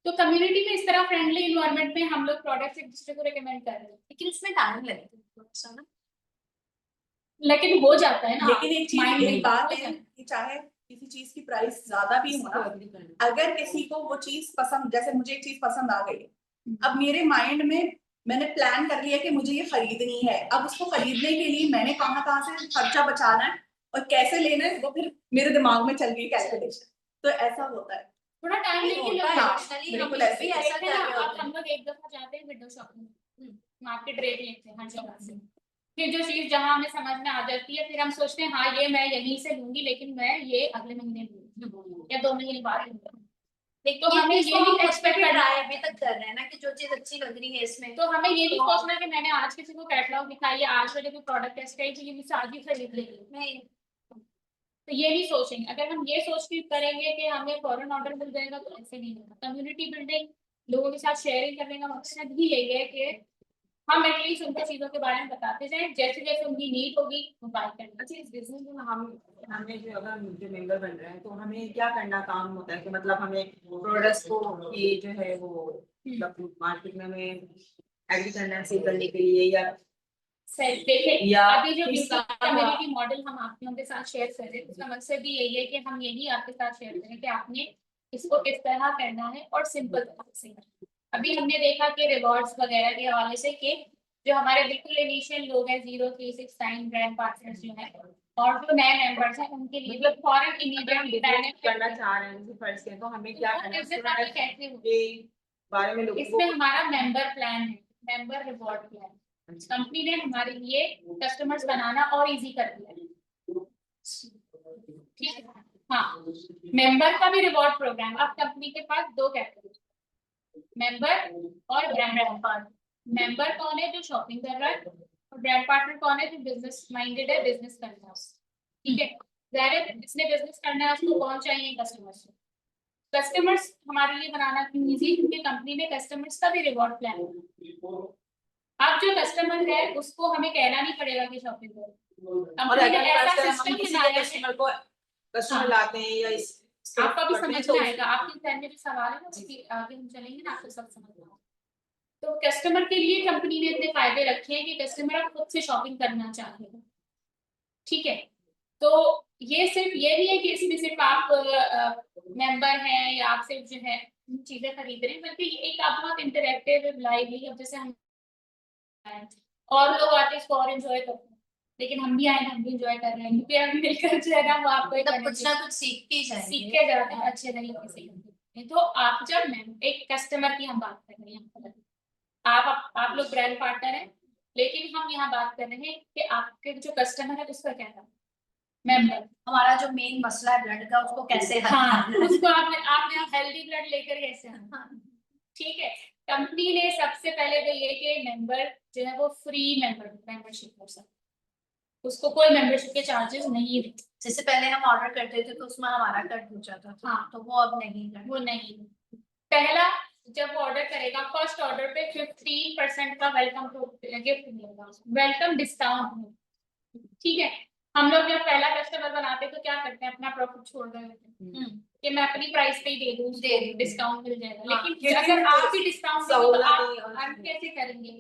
तो कम्युनिटी में इस तरह फ्रेंडली इन्वायरमेंट में हम लोग प्रोडक्ट्स एक दूसरे को रेकमेंड कर रहे हैं, लेकिन उसमें टाइम लगता है थोड़ा सा ना। लेकिन हो जाता है ना। लेकिन एक चीज Mind एक में बात हो है जाता है। कि चाहे किसी चीज की प्राइस ज्यादा भी हो ना, अगर किसी को वो चीज पसंद, जैसे मुझे एक चीज पसंद आ गई, अब मेरे माइंड में मैंने प्लान कर लिया कि मुझे ये खरीदनी है। अब उसको खरीदने के लिए मैंने कहाँ से खर्चा बचाना है और कैसे लेना है, वो फिर मेरे दिमाग में चल गई कैलकुलेशन। तो ऐसा होता है। थोड़ा टाइम लेके होता लोग है, हाँ, personally हम बिल्कुल लोग ऐसे भी ही ऐसा देखते कर हैं रहे ना। अब होते हैं। हम लोग एक दफा जाते हैं विंडो शॉपिंग, मार्केट रेट लेते हैं हर जगह से, फिर जो चीज जहाँ हमें समझ में आ जाती है, फिर हम सोचते हैं हाँ ये मैं यहीं से लूंगी, लेकिन मैं ये अगले महीने लूंगी या 2 महीने बाद लूंगी। तो हमें ये भी एक्सपेक्ट करना है अभी तक कर रहे हैं ना कि जो चीज अच्छी लग रही है इसमें, तो हमें ये नहीं सोचना कि मैंने आज किसी को कैटलॉग दिखाई, आज मैंने कोई प्रोडक्ट टेस्ट करी तो ये मुझसे आज ही खरीद लेगी, नहीं तो ये नहीं सोचेंगे। अगर हम ये सोच के करेंगे कि हमें फॉरेन ऑर्डर मिल जाएगा, तो ऐसे नहीं होगा। कम्युनिटी बिल्डिंग, लोगों के साथ शेयरिंग करने का मकसद ही यही है कि हम एटलीस्ट उनको चीजों के बारे में बताते जाएं, जैसे जैसे उनकी नीड होगी वो बाय करना। अच्छा, इस बिजनेस में हमें जो अगर जो मेंबर बन रहे हैं तो हमें क्या करना काम होता है कि मतलब हमें प्रोडक्ट्स को ये जो है वो मतलब मार्केट में हमें एग्री करना है सेल करने के लिए, या देखिए या अभी जो किस ब्यूटी तरह कम्युनिटी मॉडल हम आप लोगों के साथ शेयर कर रहे हैं, उसका मकसद भी यही है कि हम यही आपके साथ शेयर करें कि आपने इसको इस तरह करना है और सिंपल तरह से। अभी हमने देखा कि रिवॉर्ड्स वगैरह के हवाले से कि जो हमारे बिल्कुल इनिशियल लोग हैं 0369 ब्रांड पार्टनर्स जो है और जो नए मेंबर्स हैं, उनके लिए मतलब फॉरन इमीडिएट करना चाह रहे हैं फर्स्ट के, तो हमें क्या करना है कैसे हो, के बारे में लोगों इसमें को हमारा मेंबर प्लान है, मेंबर रिवॉर्ड प्लान। कंपनी ने हमारे लिए कस्टमर्स बनाना और इजी कर दिया है। ठीक है, हाँ, मेंबर का भी रिवॉर्ड प्रोग्राम। अब कंपनी के पास दो कैटेगरी, मेंबर और ब्रांड पार्टनर। मेंबर कौन है? जो शॉपिंग कर रहा है। और ब्रांड पार्टनर कौन है? जो बिजनेस माइंडेड है, बिजनेस करना है उसको। ठीक है, जाहिर जिसने बिजनेस करना है उसको कौन चाहिए? कस्टमर्स। कस्टमर्स हमारे लिए बनाना क्यों इजी? क्योंकि कंपनी में कस्टमर्स का भी रिवॉर्ड प्लान है। अब जो कस्टमर है उसको हमें कहना नहीं पड़ेगा कि शॉपिंग करो। और कंपनी ने अगर ऐसा हम सिस्टम किसी बनाया के है। कस्टमर हाँ। लाते हैं या इस आपका भी करते हैं समझ तो में आएगा, आपके ध्यान में जो सवाल है ना उसकी आगे हम चलेंगे ना, आपको सब समझ में आएगा। तो कस्टमर के लिए कंपनी ने इतने फायदे रखे हैं कि कस्टमर अब खुद से शॉपिंग करना चाहेगा। ठीक है, तो ये सिर्फ ये नहीं है कि इसमें सिर्फ आप मेंबर हैं या आप सिर्फ जो है चीजें खरीद रहे हैं, बल्कि ये एक आप बहुत इंटरेक्टिव लाइवली। अब जैसे हम और लोग आते हैं इसको और एंजॉय करते हैं, लेकिन हम भी आए हम भी एंजॉय कर रहे हैं क्योंकि हम मिलकर जो है ना वो आपको एक मतलब कुछ ना कुछ सीख के ही सीख जाएंगे। के जाते हैं अच्छे तरीके से। तो आप जब एक कस्टमर की हम बात कर रहे हैं, आप लोग ब्रांड पार्टनर हैं, लेकिन हम यहाँ बात कर रहे हैं कि आपके जो कस्टमर है उसका क्या है? मेंबर। हमारा जो मेन मसला है ब्लड का, उसको कैसे हल हाँ, करना है। उसको आपने हेल्दी ब्लड लेकर कैसे आना? ठीक है, कंपनी ने सबसे पहले तो ये कि मेंबर जो है वो फ्री मेंबरशिप हो सकता, उसको कोई मेंबरशिप के चार्जेस नहीं देते। जैसे पहले हम ऑर्डर करते थे तो उसमें हमारा कट हो जाता था। हाँ, तो वो अब नहीं करना। वो नहीं। पहला जब ऑर्डर करेगा फर्स्ट ऑर्डर पे 15% का वेलकम गिफ्ट मिलेगा, वेलकम डिस्काउंट। ठीक है, हम लोग जब पहला कस्टमर बनाते तो क्या करते हैं? अपना प्रॉफिट छोड़ रहे होते हैं कि मैं अपनी प्राइस पे ही दे दूं, डिस्काउंट मिल जाएगा। हाँ, लेकिन अगर आप भी डिस्काउंट दोगे तो सहूलत आप नहीं और अर्न कैसे करेंगे?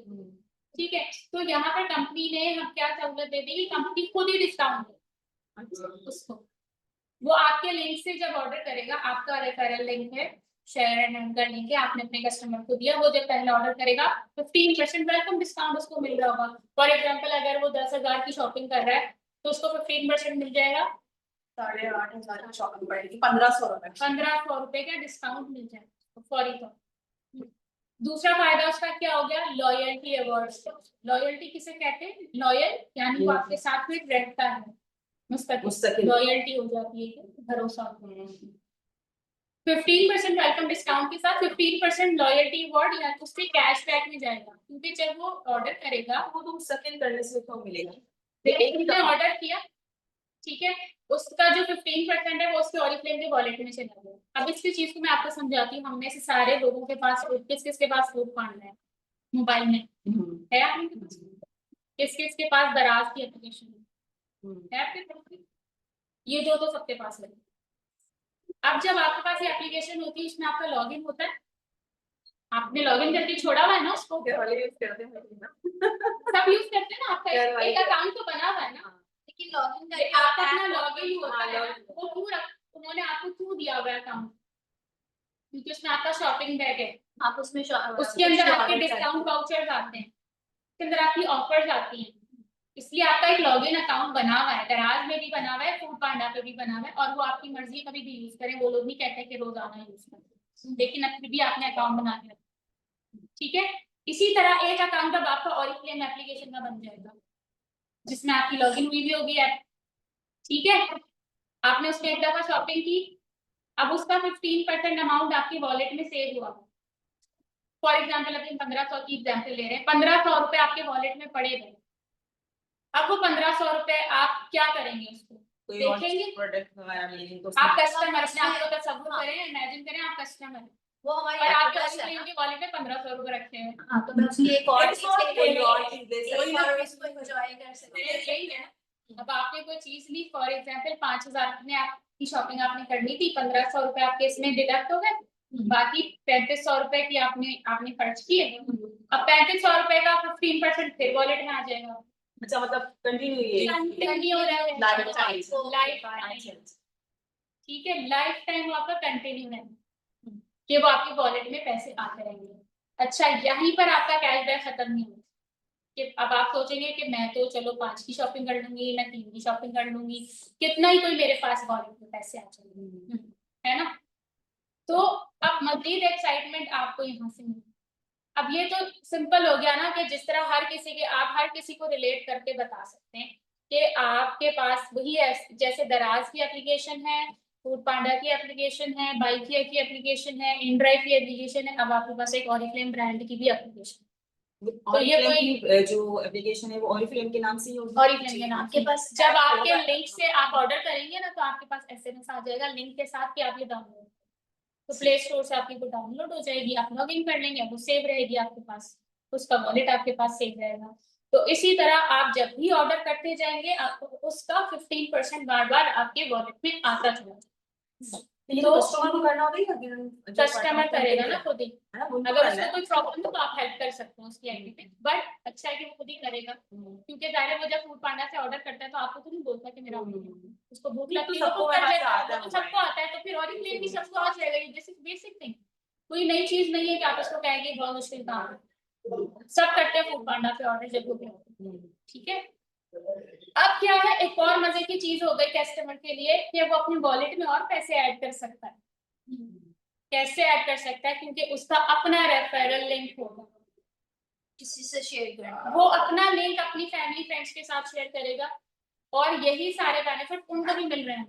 ठीक है, तो यहाँ पर कंपनी ने हम क्या सहूलत दे दी कि कंपनी खुद ही डिस्काउंट दे उसको। वो आपके लिंक से जब ऑर्डर करेगा, आपका रेफरल लिंक है, शेयर एंड कर लिंक है, आपने अपने कस्टमर को दिया, वो जब पहले ऑर्डर करेगा 15% वेलकम डिस्काउंट उसको मिल रहा होगा। फॉर एग्जांपल अगर वो 10,000 की शॉपिंग कर रहा है तो उसको 15% मिल जाएगा, 8,500 की शॉपिंग पड़ेगी, 1,500 रुपए। 1,500 रुपए का डिस्काउंट मिल जाएगा फौरी तौर। दूसरा फायदा उसका क्या हो गया? Loyalty awards. लॉयल्टी किसे कहते हैं? लॉयल यानी वो आपके साथ में रहता है, मुस्तकिल लॉयल्टी हो जाती है, भरोसा। 15% वेलकम डिस्काउंट के साथ 15% लॉयल्टी अवार्ड या उससे कैशबैक में जाएगा, क्योंकि जब वो ऑर्डर करेगा वो तो मुस्तकिल करने से तो मिलेगा। देखिए उसने ऑर्डर किया, ठीक है, उसका जो 15% है वो उसके ऑरिफ्लेम के वॉलेट में चला गया। अब इसकी चीज को मैं आपको समझाती हूँ। हमने से सारे लोगों के पास किस किस के पास प्रूफ पाना है मोबाइल में है? आपके पास किस किस के पास दराज की एप्लीकेशन है? आपके पास ये दो तो सबके पास है। अब जब आपके पास ये एप्लीकेशन होती है उसमें आपका लॉगिन होता है, आपने लॉगिन करके छोड़ा हुआ है ना उसको, वाले यूज करते हैं सब यूज करते हैं ना, आपका एक अकाउंट तो बना हुआ है ना, लेकिन लॉगिन ये करके आपका अपना लॉगिन होता हाँ, है ना, login। वो पूरा उन्होंने आपको क्यों दिया हुआ है अकाउंट? क्योंकि उसमें आपका शॉपिंग बैग है, आप उसमें उसके अंदर आपके डिस्काउंट वाउचर्स आते हैं, उसके अंदर आपकी ऑफर्स आती हैं, इसलिए आपका एक लॉगिन अकाउंट बना हुआ है। दराज में भी बना हुआ है, फूड पांडा पे भी बना हुआ है, और वो आपकी मर्जी कभी भी यूज करें, वो लोग नहीं कहते कि रोजाना यूज करें, लेकिन अब फिर भी आपने अकाउंट बना के रखा। ठीक है, इसी तरह एक अकाउंट अब आपका ऑरिफ्लेम एप्लीकेशन का बन जाएगा जिसमें आपकी लॉगिन हुई भी होगी ऐप। ठीक है, आपने उसमें एक दफा शॉपिंग की, अब उसका 15% अमाउंट आपके वॉलेट में सेव हुआ। फॉर एग्जाम्पल अभी 1500 की एग्जाम्पल ले रहे हैं, 1500 रुपए आपके वॉलेट में पड़े गए। अब वो 1500 रुपए आप क्या करेंगे? उसको कोई और देखेंगे, प्रोडक्ट वगैरह लेंगे तो आप कस्टमर अपने आप को तसव्वुर करें, इमेजिन करें आप कस्टमर हैं वो हमारी और आपके एक्टिविटी है। ऑरिफ्लेम के वॉलेट में 1500 रुपए रखे हैं। हाँ, तो मैं उसकी एक और It's चीज not के कोई लिए और चीज ले सकते हैं। और उसको एंजॉय कर सकते हैं। यही है, अब आपने कोई चीज ली, फॉर एग्जाम्पल 5,000 में आपकी शॉपिंग आपने करनी थी, 1500 रुपए आपके इसमें डिडक्ट हो गए, बाकी 3500 रुपए की आपने खर्च किए। अब 3500 रुपए का 15% फिर वॉलेट में आ जाएगा। अच्छा, मतलब कंटिन्यू ये कंटिन्यू हो रहा है लाइफ लाइफ, ठीक है, लाइफ टाइम वो आपका कंटिन्यू है कि वो आपके वॉलेट में पैसे आते रहेंगे। अच्छा, यहीं पर आपका कैशबैक खत्म नहीं होगा कि अब आप सोचेंगे कि मैं तो चलो 5 की शॉपिंग कर लूंगी, मैं 3 की शॉपिंग कर लूंगी, कितना ही कोई मेरे पास वॉलेट में पैसे आ जाएंगे, है ना? तो अब मजीद एक्साइटमेंट आपको यहाँ से मिलेगी। अब ये तो सिंपल हो गया ना कि जिस तरह आप हर किसी को रिलेट करके बता सकते हैं कि आपके पास वही है, जैसे दराज की एप्लीकेशन है, फूड पांडा की एप्लीकेशन है, बाइकिया की एप्लीकेशन है, इनड्राइव की एप्लीकेशन है, अब आपके पास एक ऑरिफ्लेम ब्रांड की भी एप्लीकेशन तो ये कोई- जो एप्लीकेशन है वो ऑरिफ्लेम के नाम से ही होगी। ऑरिफ्लेम के नाम आपके के पास जब app आपके होगा। लिंक से आप ऑर्डर करेंगे ना तो आपके पास एसएमएस आ जाएगा लिंक के साथ कि आप ये डाउनलोड, तो प्ले स्टोर से आपकी वो डाउनलोड हो जाएगी, आप लॉग इन कर लेंगे, वो सेव रहेगी आपके पास, उसका वॉलेट आपके पास सेव रहेगा। तो इसी तरह आप जब भी ऑर्डर करते जाएंगे आपको उसका 15% बार बार आपके वॉलेट में आता चला ये तो कस्टमर को करना होगा या फिर जो कस्टमर करेगा ना खुद ही। है ना, उनको अगर करना उसको है। कोई प्रॉब्लम हो तो आप हेल्प कर सकते हो उसकी आईडी पे, बट अच्छा है कि वो खुद ही करेगा, क्योंकि जाहिर है वो जब फूड पांडा से ऑर्डर करता है तो आपको तो नहीं बोलता कि मेरा order है। उसको भूख नहीं, लगती तो है सबको वो कर वैसे लेता है, आता है वो तो मोबाइल। सबको आता है, तो फिर और भी सबको आ जाएगा, ये बेसिक थिंग, कोई नई चीज नहीं है कि आप उसको कहेंगे बहुत मुश्किल काम है, सब करते हैं फूड पांडा पे ऑर्डर जब वो, ठीक है। अब क्या है, एक और मजे की चीज हो गई कस्टमर के लिए कि वो अपने वॉलेट में और पैसे ऐड कर सकता है। कैसे ऐड कर सकता है, क्योंकि उसका अपना रेफरल लिंक होगा, किसी से शेयर करना। वो अपना लिंक अपनी फैमिली फ्रेंड्स के साथ शेयर करेगा और यही सारे बेनिफिट उनको भी मिल रहे हैं।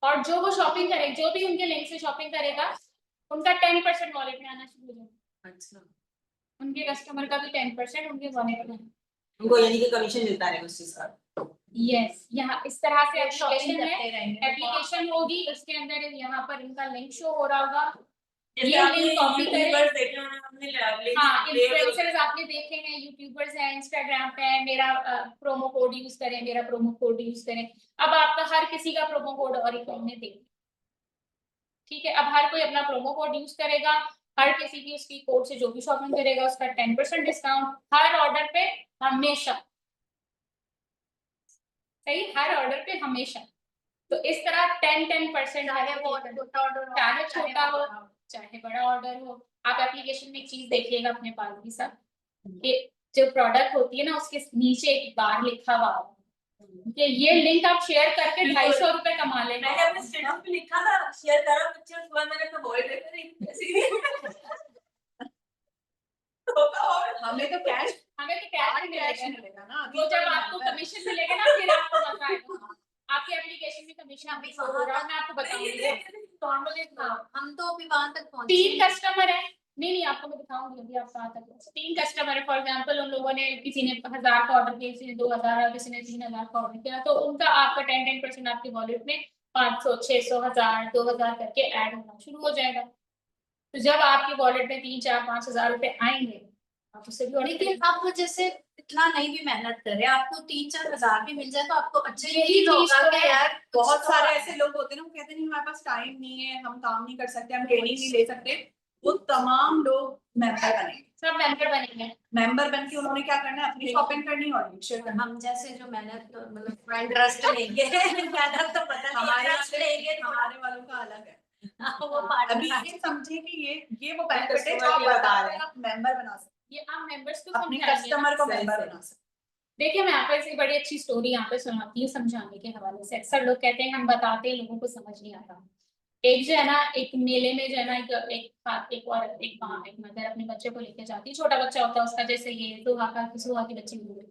और जो वो शॉपिंग करे, जो भी उनके लिंक से शॉपिंग करेगा उनका 10% वॉलेट में आना शुरू हो जाएगा, अच्छा, उनके कस्टमर का भी 10% उनके वॉलेट में। उनको यानी कि कमीशन मिलता है उस चीज का। यस, यहाँ इस तरह से शॉपिंग एप्लीकेशन है, करते रहेंगे। एप्लीकेशन होगी, उसके अंदर यहाँ पर इनका लिंक शो हो रहा होगा, जैसे ये आपने लिंक कॉपी करें। यूट्यूबर्स देखे होंगे, हमने हाँ, ले इन्फ्लुएंसर्स आपने देखे हैं, यूट्यूबर्स हैं, इंस्टाग्राम पे है, मेरा प्रोमो कोड यूज करें, मेरा प्रोमो कोड यूज करें। अब आपका हर किसी का प्रोमो कोड ऑरिफ्लेम में देंगे, ठीक है। अब हर कोई अपना प्रोमो कोड यूज करेगा, हर किसी की उसकी कोड से जो भी शॉपिंग करेगा उसका 10% डिस्काउंट हर ऑर्डर पे, हमेशा, सही, हर ऑर्डर पे हमेशा। तो इस तरह 10% चाहे वो छोटा ऑर्डर हो, चाहे छोटा हो बड़ा हो। चाहे बड़ा ऑर्डर हो। आप एप्लीकेशन में एक चीज देखिएगा अपने पास भी सब, कि जो प्रोडक्ट होती है ना उसके नीचे एक बार लिखा हुआ होगा कि ये लिंक आप शेयर करके 250 रुपए कमा लेंगे। मैंने अपने स्टेटस पे लिखा था, शेयर करा पिक्चर, उसके बाद मैंने अपना वॉलेट देखा, नहीं सीरियस हमें तो कैश मिलेगा, मिलेगा ना, वो जब आपको कमीशन मिलेगा ना फिर आपको मजा आएगा। आपके एप्लीकेशन में कमीशन अभी हो रहा है, मैं आपको बताऊंगी। नॉर्मली हम तो अभी वहां तक पहुंचे 3 कस्टमर है, नहीं आपको मैं दिखाऊंगी अभी, आप कहाँ तक 3 कस्टमर है। फॉर एग्जांपल उन लोगों ने, किसी ने 1000 का ऑर्डर किया, किसी ने 2000, किसी ने 3000 का ऑर्डर किया, तो उनका आपका 10% आपके वॉलेट में 500, 600, 1000, 2000 करके ऐड होना शुरू हो जाएगा। तो जब आपके वॉलेट में 3, 4, 5,000 रुपए आएंगे आप उससे भी लेकिन आप जैसे इतना नहीं भी मेहनत कर रहे, आपको 3-4 हजार भी मिल जाए तो आपको अच्छा ही यही फील चीज होगा तो कि है। यार बहुत कुछ तो सारे ऐसे लोग होते हैं ना, वो कहते हैं नहीं हमारे पास टाइम नहीं है, हम काम नहीं कर सकते, हम ट्रेनिंग नहीं ले सकते, वो तमाम लोग मेंबर बनेंगे। सब मेंबर बनेंगे। मेंबर बन के उन्होंने क्या करना है, अपनी शॉपिंग करनी और शेयर करना। हम जैसे जो मेहनत मतलब इंटरेस्ट लेंगे मेहनत तो पता नहीं हमारे इंटरेस्ट लेंगे थोड़ा, हमारे वालों का अलग है। वो पार्ट अभी ये समझे कि ये वो बेनिफिट है जो आप customer बता के रहे हैं, आप मेंबर बना सकते ये आप मेंबर्स को हैं, अपने समझाएंगे ना। कस्टमर को सही, मेंबर सही। बना सकते देखिए मैं आपको ऐसी बड़ी अच्छी स्टोरी यहाँ पे सुनाती हूँ समझाने के हवाले से। अक्सर लोग कहते हैं हम बताते हैं लोगों को समझ नहीं आता। एक जो है ना, एक मेले में जो है ना, एक मदर अपने बच्चे को लेकर जाती है, छोटा बच्चा होता है उसका, जैसे ये सुहा की बच्ची हुई,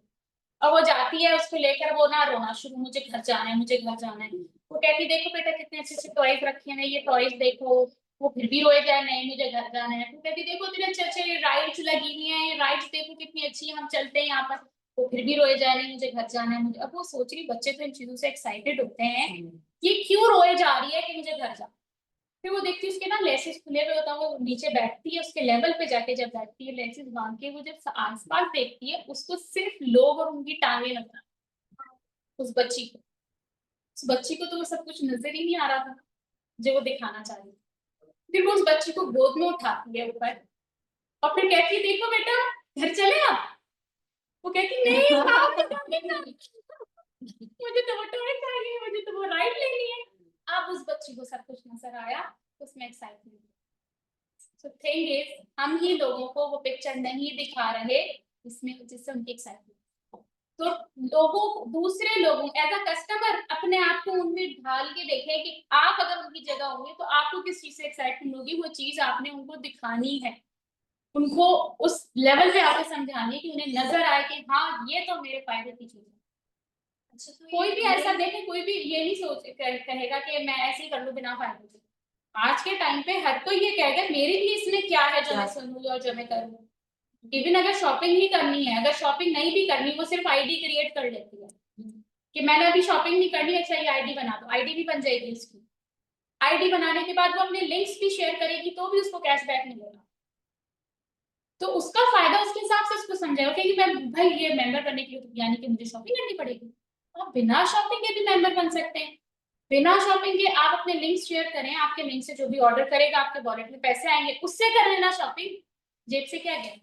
और वो जाती है उसको लेकर, वो ना रोना शुरू, मुझे घर जाना है, मुझे घर जाना है। वो कहती देखो बेटा कितने अच्छे अच्छे टॉयज रखे हैं, ये टॉयज देखो। वो फिर भी रोए जाए, नहीं मुझे घर जाना है। वो कहती देखो इतने अच्छे अच्छे राइड्स लगी हुई हैं, राइड्स देखो कितनी अच्छी है, हम चलते हैं यहाँ पर। वो फिर भी रोए जाए, नहीं मुझे घर जाना है मुझे। अब वो सोच रही, बच्चे तो इन चीजों से एक्साइटेड होते हैं, ये क्यों रोए जा रही है कि मुझे घर जा। फिर वो देखती है उसके ना लेसेस खुले हुए होता है, वो नीचे बैठती है, उसके लेवल पे जाके जब बैठती है लेसेस बांध के, वो जब आसपास देखती है उसको सिर्फ लोग और उनकी टांगे नजर, उस बच्ची को, उस बच्ची को तो वो सब कुछ नजर ही नहीं आ रहा था जो वो दिखाना चाह रही थी। फिर वो उस बच्ची को गोद में उठाती है ऊपर, और फिर कहती है देखो बेटा घर चले आप। वो कहती नहीं आप बेटा, मुझे तो वो टॉय चाहिए, मुझे तो वो राइड लेनी है। अब उस बच्ची को सब कुछ नजर आया, उसमें एक्साइटमेंट। सो थिंग इज, हम ही लोगों को वो पिक्चर नहीं दिखा रहे जिससे उनकी एक्साइटमेंट। तो लोगों, दूसरे लोगों एज अ कस्टमर अपने आप को उनमें ढाल के देखें कि आप अगर उनकी जगह होंगे तो आपको किस चीज से एक्साइटमेंट होगी। वो चीज आपने उनको दिखानी है, उनको उस लेवल पे आपको समझानी है कि उन्हें नजर आए कि हाँ ये तो मेरे फायदे की चीज है। अच्छा, तो कोई ये भी ऐसा देखे, कोई भी ये नहीं कहेगा कि मैं ऐसे ही कर लूं बिना फायदे के। आज के टाइम पे हर कोई ये कहेगा मेरे लिए इसमें क्या है जो मैं सुनूं और जो मैं करूं। इवन अगर शॉपिंग ही करनी है, अगर शॉपिंग नहीं भी करनी, वो सिर्फ आईडी क्रिएट कर लेती है कि मैंने अभी शॉपिंग नहीं करनी, अच्छा ये आईडी बना दो, आईडी भी बन जाएगी उसकी। आईडी बनाने के बाद वो अपने लिंक्स भी शेयर करेगी तो भी उसको कैशबैक मिलेगा। तो उसका फायदा उसके हिसाब से उसको समझाएगा कि मैं भाई ये मेंबर बनने के लिए यानी कि मुझे शॉपिंग करनी पड़ेगी। आप बिना शॉपिंग के भी मेंबर बन सकते हैं। बिना शॉपिंग के आप अपने लिंक शेयर करें, आपके लिंक से जो भी ऑर्डर करेगा आपके वॉलेट में पैसे आएंगे, उससे कर लेना शॉपिंग। जेब से क्या गया,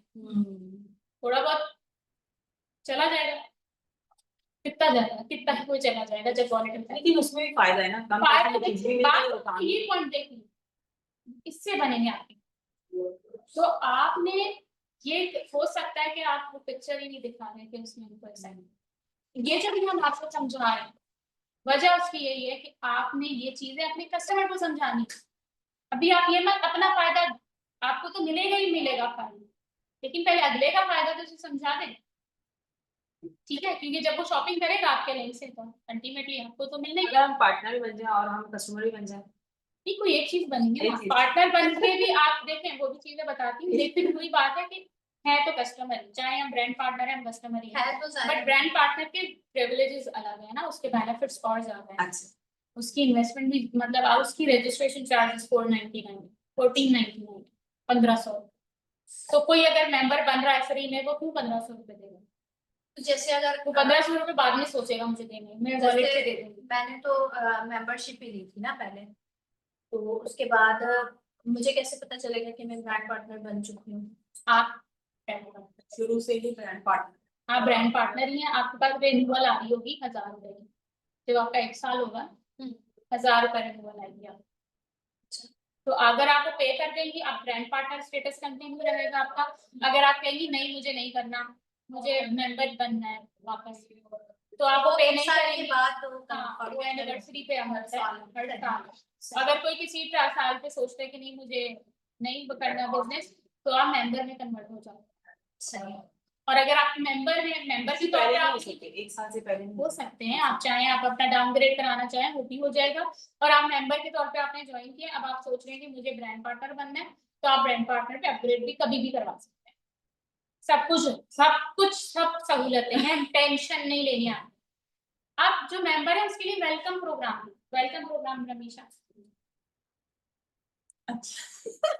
थोड़ा बहुत चला जाएगा, कितना जाएगा, कितना कोई चला जाएगा जब वॉलेट में लेकिन उसमें भी फायदा है ना, कम फायदा पैसे में चीज भी देखिए, मिलती है और बात काम ये भी। पॉइंट देखिए, इससे बनेंगे आपके। तो आपने ये हो सकता है कि आप वो पिक्चर ही नहीं दिखा रहे कि उसमें उनको ऐसा है। ये जो भी हम आपको समझा रहे हैं, वजह उसकी यही है कि आपने ये चीजें अपने कस्टमर को समझानी। अभी आप ये मत अपना फायदा, आपको तो मिलेगा ही मिलेगा फायदा, लेकिन पहले अगले का फायदा तो उसे समझा दें, ठीक है? क्योंकि जब वो शॉपिंग करेगा आपके लिंक से तो अल्टीमेटली आपको तो मिलना ही है। अगर हम पार्टनर भी बन जाए और हम कस्टमर भी बन जाए, नहीं, कोई एक चीज बनेंगे एक ना, चीज। पार्टनर बन के भी आप देखें, वो भी चीजें बताती हूँ, लेकिन वही बात है कि है तो कस्टमर ही, चाहे हम ब्रांड पार्टनर है, हम कस्टमर ही है तो सारे बट ब्रांड पार्टनर के प्रिविलेजेस अलग है ना, उसके बेनिफिट्स और ज्यादा है। अच्छा उसकी इन्वेस्टमेंट भी मतलब उसकी रजिस्ट्रेशन चार्जेस 499 1499 1500। तो कोई अगर मेंबर बन रहा है फ्री में, वो क्यों 1500 रुपए देगा? तो जैसे अगर वो 1500 रुपए बाद में सोचेगा मुझे देने, मैं वॉलेट से दे दूंगी। मैंने तो मेंबरशिप ही ली थी ना पहले, तो उसके बाद मुझे कैसे पता चलेगा कि मैं ब्रांड पार्टनर बन चुकी हूँ? आप शुरू से ही ब्रांड पार्टनर, आप ब्रांड पार्टनर ही हैं, आपके पास रिन्यूअल आ रही होगी 1000 रुपए की, जब आपका 1 साल होगा 1000 रुपए रिन्यूअल आएगी आप। तो अगर आप पे कर देंगी, आप ब्रांड पार्टनर स्टेटस कंटिन्यू रहेगा आपका। अगर आप कहेंगी नहीं मुझे नहीं करना, मुझे मेंबर बनना है वापस, तो आप वो पे नहीं करेंगे। बाद हाँ, वो एनिवर्सरी पे हर साल। अगर कोई किसी साल पे सोचते हैं कि नहीं मुझे नहीं करना बिजनेस, तो आप मेंबर में कन्वर्ट हो जाओ। सही। और अगर आप मेंबर हैं, मेंबर की तौर पहले पे नहीं हो आप सकते, एक साल से पहले नहीं हो सकते हैं, आप चाहें आप अपना डाउनग्रेड कराना चाहें वो भी हो जाएगा। और आप मेंबर के तौर पे आपने ज्वाइन किया, अब आप सोच रहे हैं कि मुझे ब्रांड पार्टनर बनना है, तो आप ब्रांड पार्टनर पे अपग्रेड भी कभी भी करवा सकते हैं। सब सहूलतें हैं, टेंशन नहीं लेनी है। आप जो मेंबर है उसके लिए वेलकम प्रोग्राम हमेशा। अच्छा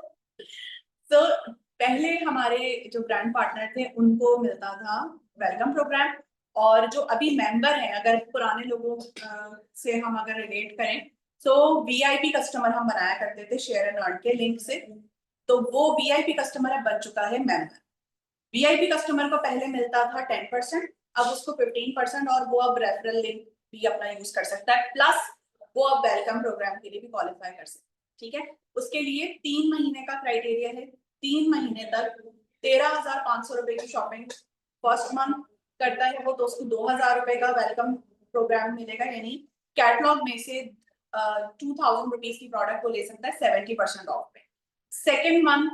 तो पहले हमारे जो ब्रांड पार्टनर थे उनको मिलता था वेलकम प्रोग्राम, और जो अभी मेंबर हैं, अगर पुराने लोगों से हम अगर रिलेट करें, तो वीआईपी कस्टमर हम बनाया करते थे शेयर एंड अर्न के लिंक से, तो वो वीआईपी कस्टमर अब बन चुका है मेंबर। वीआईपी कस्टमर को पहले मिलता था 10%, अब उसको 15%, और वो अब रेफरल लिंक भी अपना यूज कर सकता है, प्लस वो अब वेलकम प्रोग्राम के लिए भी क्वालिफाई कर सकता है। ठीक है, उसके लिए 3 महीने का क्राइटेरिया है, 3 महीने तक 13,500 रुपए की शॉपिंग फर्स्ट मंथ करता है वो, तो उसको 2,000 रुपए का वेलकम प्रोग्राम मिलेगा, यानी कैटलॉग में से 2,000 रुपीज की प्रोडक्ट को ले सकता है 70% ऑफ पे। सेकेंड मंथ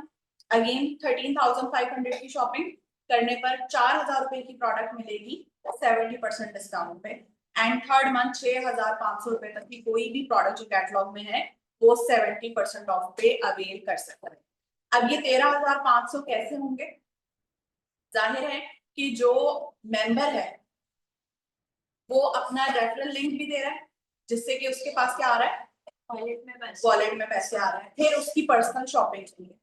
अगेन 13,500 की शॉपिंग करने पर 4,000 रुपए की प्रोडक्ट मिलेगी 70% डिस्काउंट पे। एंड थर्ड मंथ 6,500 रुपए तक की कोई भी प्रोडक्ट जो कैटलॉग में है वो 70% ऑफ पे अवेल कर सकता है। अब ये 13,500 कैसे होंगे? जाहिर है कि जो मेंबर है वो अपना रेफरल लिंक भी दे रहा है, जिससे कि उसके पास क्या आ रहा है, वॉलेट में पैसे आ रहे हैं, फिर उसकी पर्सनल शॉपिंग के लिए।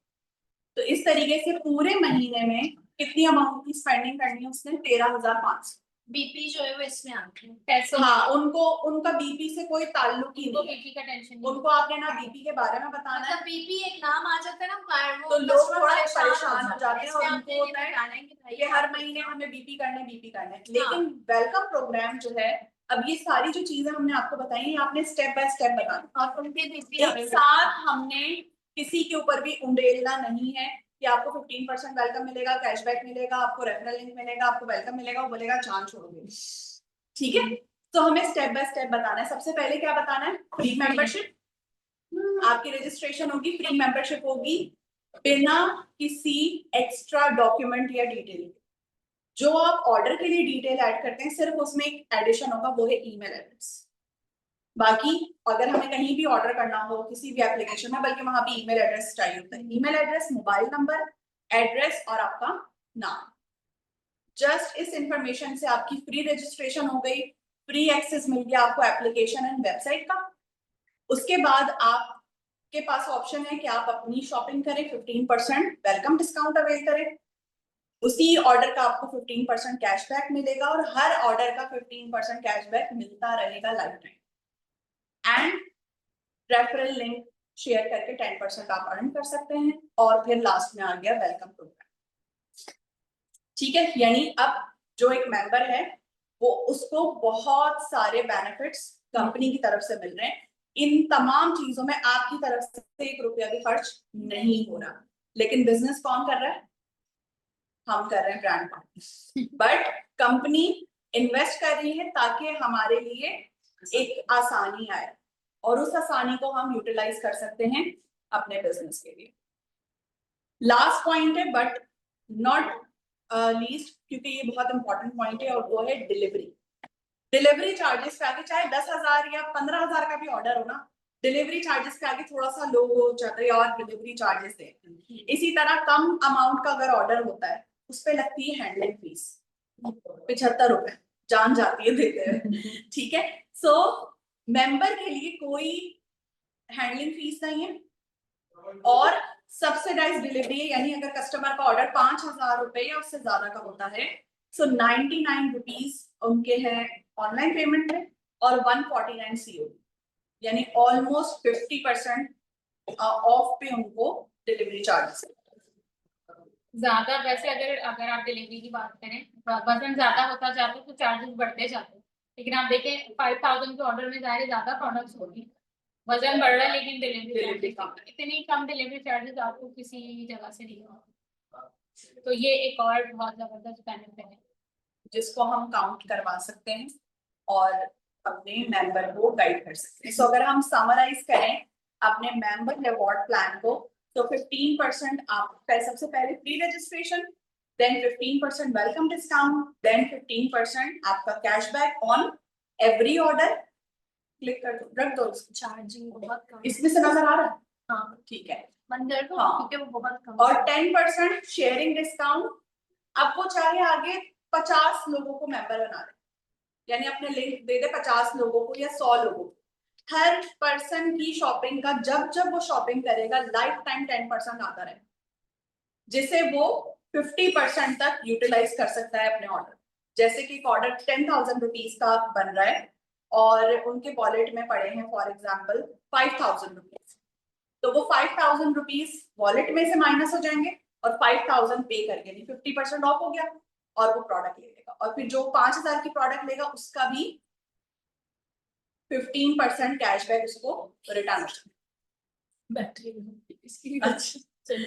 तो इस तरीके से पूरे महीने में कितनी अमाउंट की स्पेंडिंग करनी है उसने? 13,500। बीपी जो है वो इसमें आती है पैसों हाँ, उनको उनका बीपी से कोई ताल्लुक ही को नहीं है, बीपी का टेंशन नहीं। उनको आपने ना बीपी के बारे में बताना है, मतलब बीपी एक नाम आ जाता है ना, तो लोग थोड़ा परेशान हो जाते हैं और उनको इसलिए होता है बताना है कि भाई कि हर महीने हमें बीपी करना है। लेकिन वेलकम प्रोग्राम जो है, अब ये सारी जो चीजें हमने आपको बताई है आपने स्टेप बाय स्टेप बताना, और उनके बीपी एक साथ हमने किसी के ऊपर भी उंडेलना नहीं है कि आपको 15% वेलकम मिलेगा, कैशबैक मिलेगा, आपको रेफरल लिंक मिलेगा, आपको वेलकम मिलेगा, वो बोलेगा जान छोड़ोगे। ठीक है, तो हमें स्टेप बाय स्टेप बताना है। सबसे पहले क्या बताना है? फ्री मेंबरशिप, आपकी रजिस्ट्रेशन होगी, फ्री मेंबरशिप होगी बिना किसी एक्स्ट्रा डॉक्यूमेंट या डिटेल। जो आप ऑर्डर के लिए डिटेल ऐड करते हैं सिर्फ उसमें एक एडिशन होगा, वो है ईमेल एड्रेस। बाकी अगर हमें कहीं भी ऑर्डर करना हो किसी भी एप्लीकेशन में, बल्कि वहां भी ईमेल एड्रेस चाहिए होता है। Email address, mobile number, address और आपका नाम। जस्ट इस इंफॉर्मेशन से आपकी फ्री रजिस्ट्रेशन हो गई, फ्री एक्सेस मिल गया आपको एप्लीकेशन एंड वेबसाइट का। उसके बाद आपके पास ऑप्शन है कि आप अपनी शॉपिंग करें, 15% वेलकम डिस्काउंट अवेल करें। उसी ऑर्डर का आपको 15% कैशबैक मिलेगा और हर ऑर्डर का 15% कैशबैक मिलता रहेगा life time. And referral link share करके 10% आप अर्न कर सकते हैं। और फिर लास्ट में आ गया वेलकम प्रोग्राम। ठीक है, यानी अब जो एक मेंबर है वो उसको बहुत सारे बेनिफिट्स कंपनी की तरफ से मिल रहे हैं। इन तमाम चीजों में आपकी तरफ से 1 रुपया भी खर्च नहीं हो रहा। लेकिन बिजनेस कौन कर रहा है? हम कर रहे हैं, brand partner. But company invest कर रही है ताकि हमारे लिए एक आसानी आए और उस आसानी को हम यूटिलाइज कर सकते हैं अपने बिजनेस के लिए। लास्ट पॉइंट है बट नॉट लीस्ट, क्योंकि ये बहुत इंपॉर्टेंट पॉइंट है, और वो है डिलीवरी। डिलीवरी चार्जेस पे आगे चाहे 10,000 या 15,000 का भी ऑर्डर हो ना, डिलीवरी चार्जेस पे आगे थोड़ा सा लोग हो जाते हैं और डिलीवरी चार्जेस देते हैं। इसी तरह कम अमाउंट का अगर ऑर्डर होता है उस पे लगती है हैंडलिंग फीस 75 रुपए, जान जाती है देते हैं। ठीक है, सो मेंबर के लिए कोई हैंडलिंग फीस नहीं है और सब्सिडाइज डिलीवरी है। यानी अगर कस्टमर का ऑर्डर 5,000 रुपए या उससे ज्यादा का होता है, सो 99 रुपीज उनके हैं ऑनलाइन पेमेंट में और 149 सीओडी, यानी ऑलमोस्ट 50% ऑफ पे उनको डिलीवरी चार्जेस। ज्यादा वैसे अगर आप डिलीवरी की बात करें, वजन ज्यादा होता जाता है तो चार्जेस बढ़ते जाते हैं। लेकिन आप देखें 5,000 के ऑर्डर में जाहिर ज्यादा प्रोडक्ट्स होगी, वजन बढ़ रहा है लेकिन डिलीवरी कम। इतनी कम डिलीवरी चार्जेस आपको किसी जगह से नहीं होगा। तो ये एक और बहुत जबरदस्त बेनिफिट है जिसको हम काउंट करवा सकते हैं और अपने मेंबर को गाइड कर सकते हैं। सो अगर हम समराइज करें अपने मेंबर रिवॉर्ड प्लान को, तो 15% आप सबसे पहले free registration, then 15% welcome discount, then 15% आपका cashback on every order. Click कर दो, रख दो उसको। चार्जिंग बहुत कम इसमें से नजर आ रहा है? हाँ ठीक है। बंद कर दो हाँ। क्योंकि वो बहुत कम और 10% शेयरिंग डिस्काउंट। अब वो चाहे आगे 50 लोगों को मेंबर बना दे, यानी अपने लिंक दे दे 50 लोगों को या 100 लोगों को। हर पर्सन की शॉपिंग का जब वो शॉपिंग करेगा लाइफ टाइम 10% आता रहे, जिसे वो 50% तक यूटिलाइज कर सकता है अपने ऑर्डर। जैसे कि एक ऑर्डर 10,000 रुपीज का बन रहा है और उनके वॉलेट में पड़े हैं फॉर एग्जाम्पल 5,000 रुपीज, तो वो 5,000 रुपीज वॉलेट में से माइनस हो जाएंगे और 5,000 पे करके, नहीं 50% ऑफ हो गया और वो प्रोडक्ट ले लेगा। और फिर जो 5,000 की प्रोडक्ट लेगा उसका भी 15% कैशबैक उसको रिटर्न हो जाएगा। बैटरी इसकी अच्छा, चल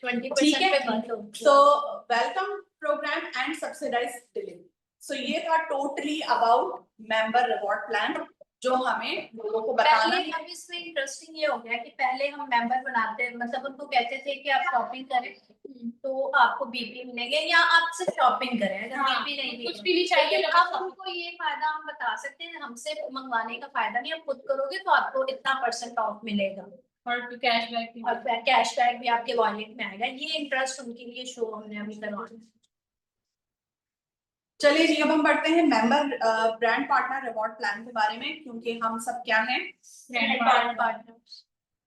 20% ठीक है। पे बंद हो so welcome program and subsidize delivery. So ये था totally about member reward plan जो हमें लोगों को बताना पहले है। अब इसमें इंटरेस्टिंग ये हो गया कि पहले हम मेंबर बनाते मतलब उनको कहते थे कि आप शॉपिंग करें तो आपको बीपी मिलेंगे या आप सिर्फ शॉपिंग करें, अगर हाँ, बीपी नहीं कुछ भी नहीं चाहिए लेकिन तो अब बस उनको ये फायदा हम बता सकते हैं, हमसे मंगवाने का फायदा नहीं, आप खुद करोगे तो आपको इतना % ऑफ मिलेगा और कैशबैक भी और कैशबैक भी आपके वॉलेट में आएगा। ये इंटरेस्ट उनके लिए शो हमने अभी करवाना है। चलिए जी, अब हम बढ़ते हैं member brand partner reward plan के बारे में, क्योंकि हम सब क्या हैं, ब्रांड पार्टनर्स।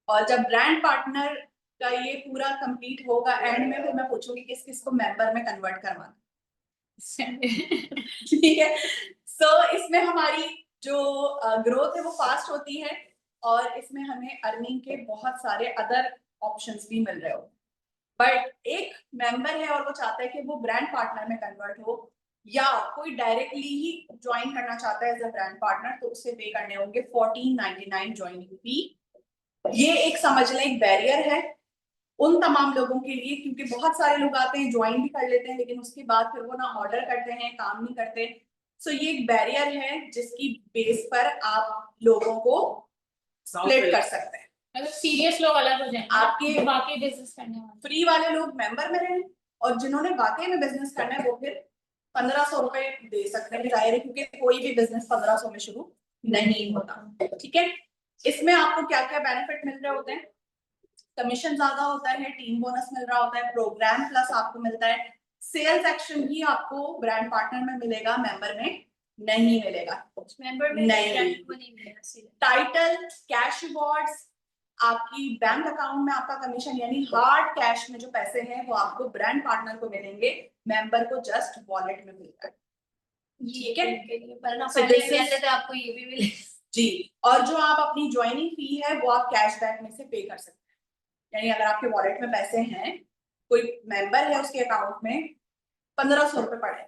और जब ब्रांड पार्टनर का ये पूरा कंप्लीट होगा एंड में, फिर मैं पूछूंगी किस किस को मेंबर में कन्वर्ट करवाना। ठीक है, सो इसमें हमारी जो ग्रोथ है वो फास्ट होती है और इसमें हमें अर्निंग के बहुत सारे अदर ऑप्शंस भी मिल रहे हो। बट एक मेंबर है और वो चाहता है कि वो ब्रांड पार्टनर में कन्वर्ट हो, या कोई डायरेक्टली ही ज्वाइन करना चाहता है एज अ ब्रांड पार्टनर, तो उसे पे करने होंगे 1499 ज्वाइनिंग फी। ये एक समझ लें एक बैरियर है उन तमाम लोगों के लिए, क्योंकि बहुत सारे लोग आते हैं ज्वाइन भी कर लेते हैं लेकिन उसके बाद फिर वो ना ऑर्डर करते हैं, काम नहीं करते। सो ये एक बैरियर है जिसकी बेस पर आप लोगों को स्प्लिट कर सकते हैं। मतलब सीरियस लोग अलग हो जाएंगे, आपके बाकी बिजनेस करने वाले। फ्री वाले लोग मेंबर में रहें और जिन्होंने वाकई में बिजनेस करना है वो फिर 1500 रुपए दे सकते हैं, जाहिर है क्योंकि कोई भी बिजनेस 1500 में शुरू नहीं होता। ठीक है, इसमें आपको क्या क्या बेनिफिट मिल रहे होते हैं? कमीशन ज्यादा होता है, टीम बोनस मिल रहा होता है, प्रोग्राम प्लस आपको मिलता है, सेल्स एक्शन भी आपको ब्रांड पार्टनर में मिलेगा, मेंबर में नहीं मिलेगा। मेंबर में नहीं। को नहीं मिलेगा सीधे। टाइटल, कैश रिवॉर्ड्स, आपकी बैंक अकाउंट में आपका कमीशन यानी हार्ड कैश में जो पैसे हैं वो आपको ब्रांड पार्टनर को मिलेंगे, मेंबर को जस्ट वॉलेट में मिलता है। ठीक है, वरना So पहले this is- कहते थे आपको ये भी मिले। जी। और जो आप अपनी ज्वाइनिंग फी है वो आप कैशबैक में से पे कर सकते हैं, यानी अगर आपके वॉलेट में पैसे हैं, कोई मेंबर है उसके अकाउंट में 1500 रुपए पड़े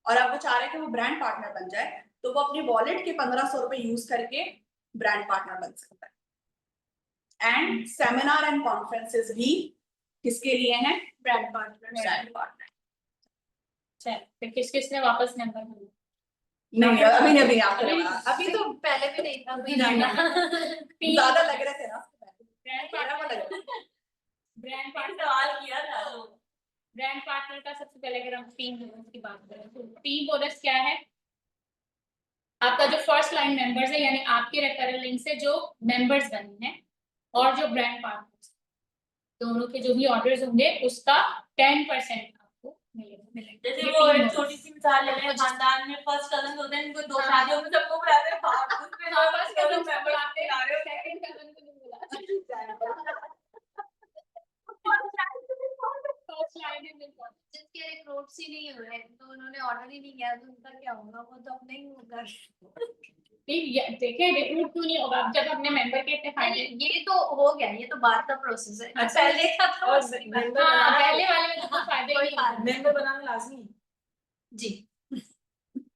और आप वो चाह रहे हैं कि वो ब्रांड पार्टनर बन जाए, तो वो अपने वॉलेट के 1500 रुपए यूज करके ब्रांड पार्टनर बन सकता है। एंड सेमिनार एंड कॉन्फ्रेंसेस भी किसके लिए हैं? Brand partner. Brand partner. चल फिर किस किसने वापस मेंबर बना? नहीं अभी नहीं, अभी आपको अभी- लगा, अभी तो पहले भी नहीं था, अभी नहीं, नहीं। ज्यादा लग रहे थे ना ब्रांड मेरा वो लग पार्टनर, रहा था। ब्रांड एक पार्टनर, सवाल किया था तो ब्रांड पार्टनर का सबसे पहले अगर हम टीम बोनस की बात करें तो टीम बोनस क्या है? आपका जो फर्स्ट लाइन मेंबर्स है यानी आपके रेफरल लिंक से जो मेंबर्स बने हैं और जो ब्रांड पार्टनर्स दोनों के जो भी ऑर्डर्स होंगे उसका 10% आपको मिलेगा। जैसे ये वो team एक bonus। छोटी सी मिसाल ले लें, खानदान में फर्स्ट कजन होते हैं, इनको दो शादियों में सबको बुलाते हैं, उसमें हाँ, फर्स्ट first कजन cousin को मेंबर बुलाते हैं, बुला रहे हो। second cousin को नहीं बुलाते। First line is important। जिसके रिक्रूट्स ही नहीं हुए तो उन्होंने ऑर्डर ही नहीं किया तो उनका क्या होगा, वो तो अपने ही होगा। देखिए रिक्रूट क्यों नहीं होगा जब अपने मेंबर के इतने फायदे। नहीं, ये तो हो गया, ये तो बात का प्रोसेस है। अच्छा। पहले का तो और सही बात। मेंबर हाँ बनाना, पहले वाले में तो कोई फायदा ही कोई नहीं होगा। मेंबर बनाना लाजमी है। जी।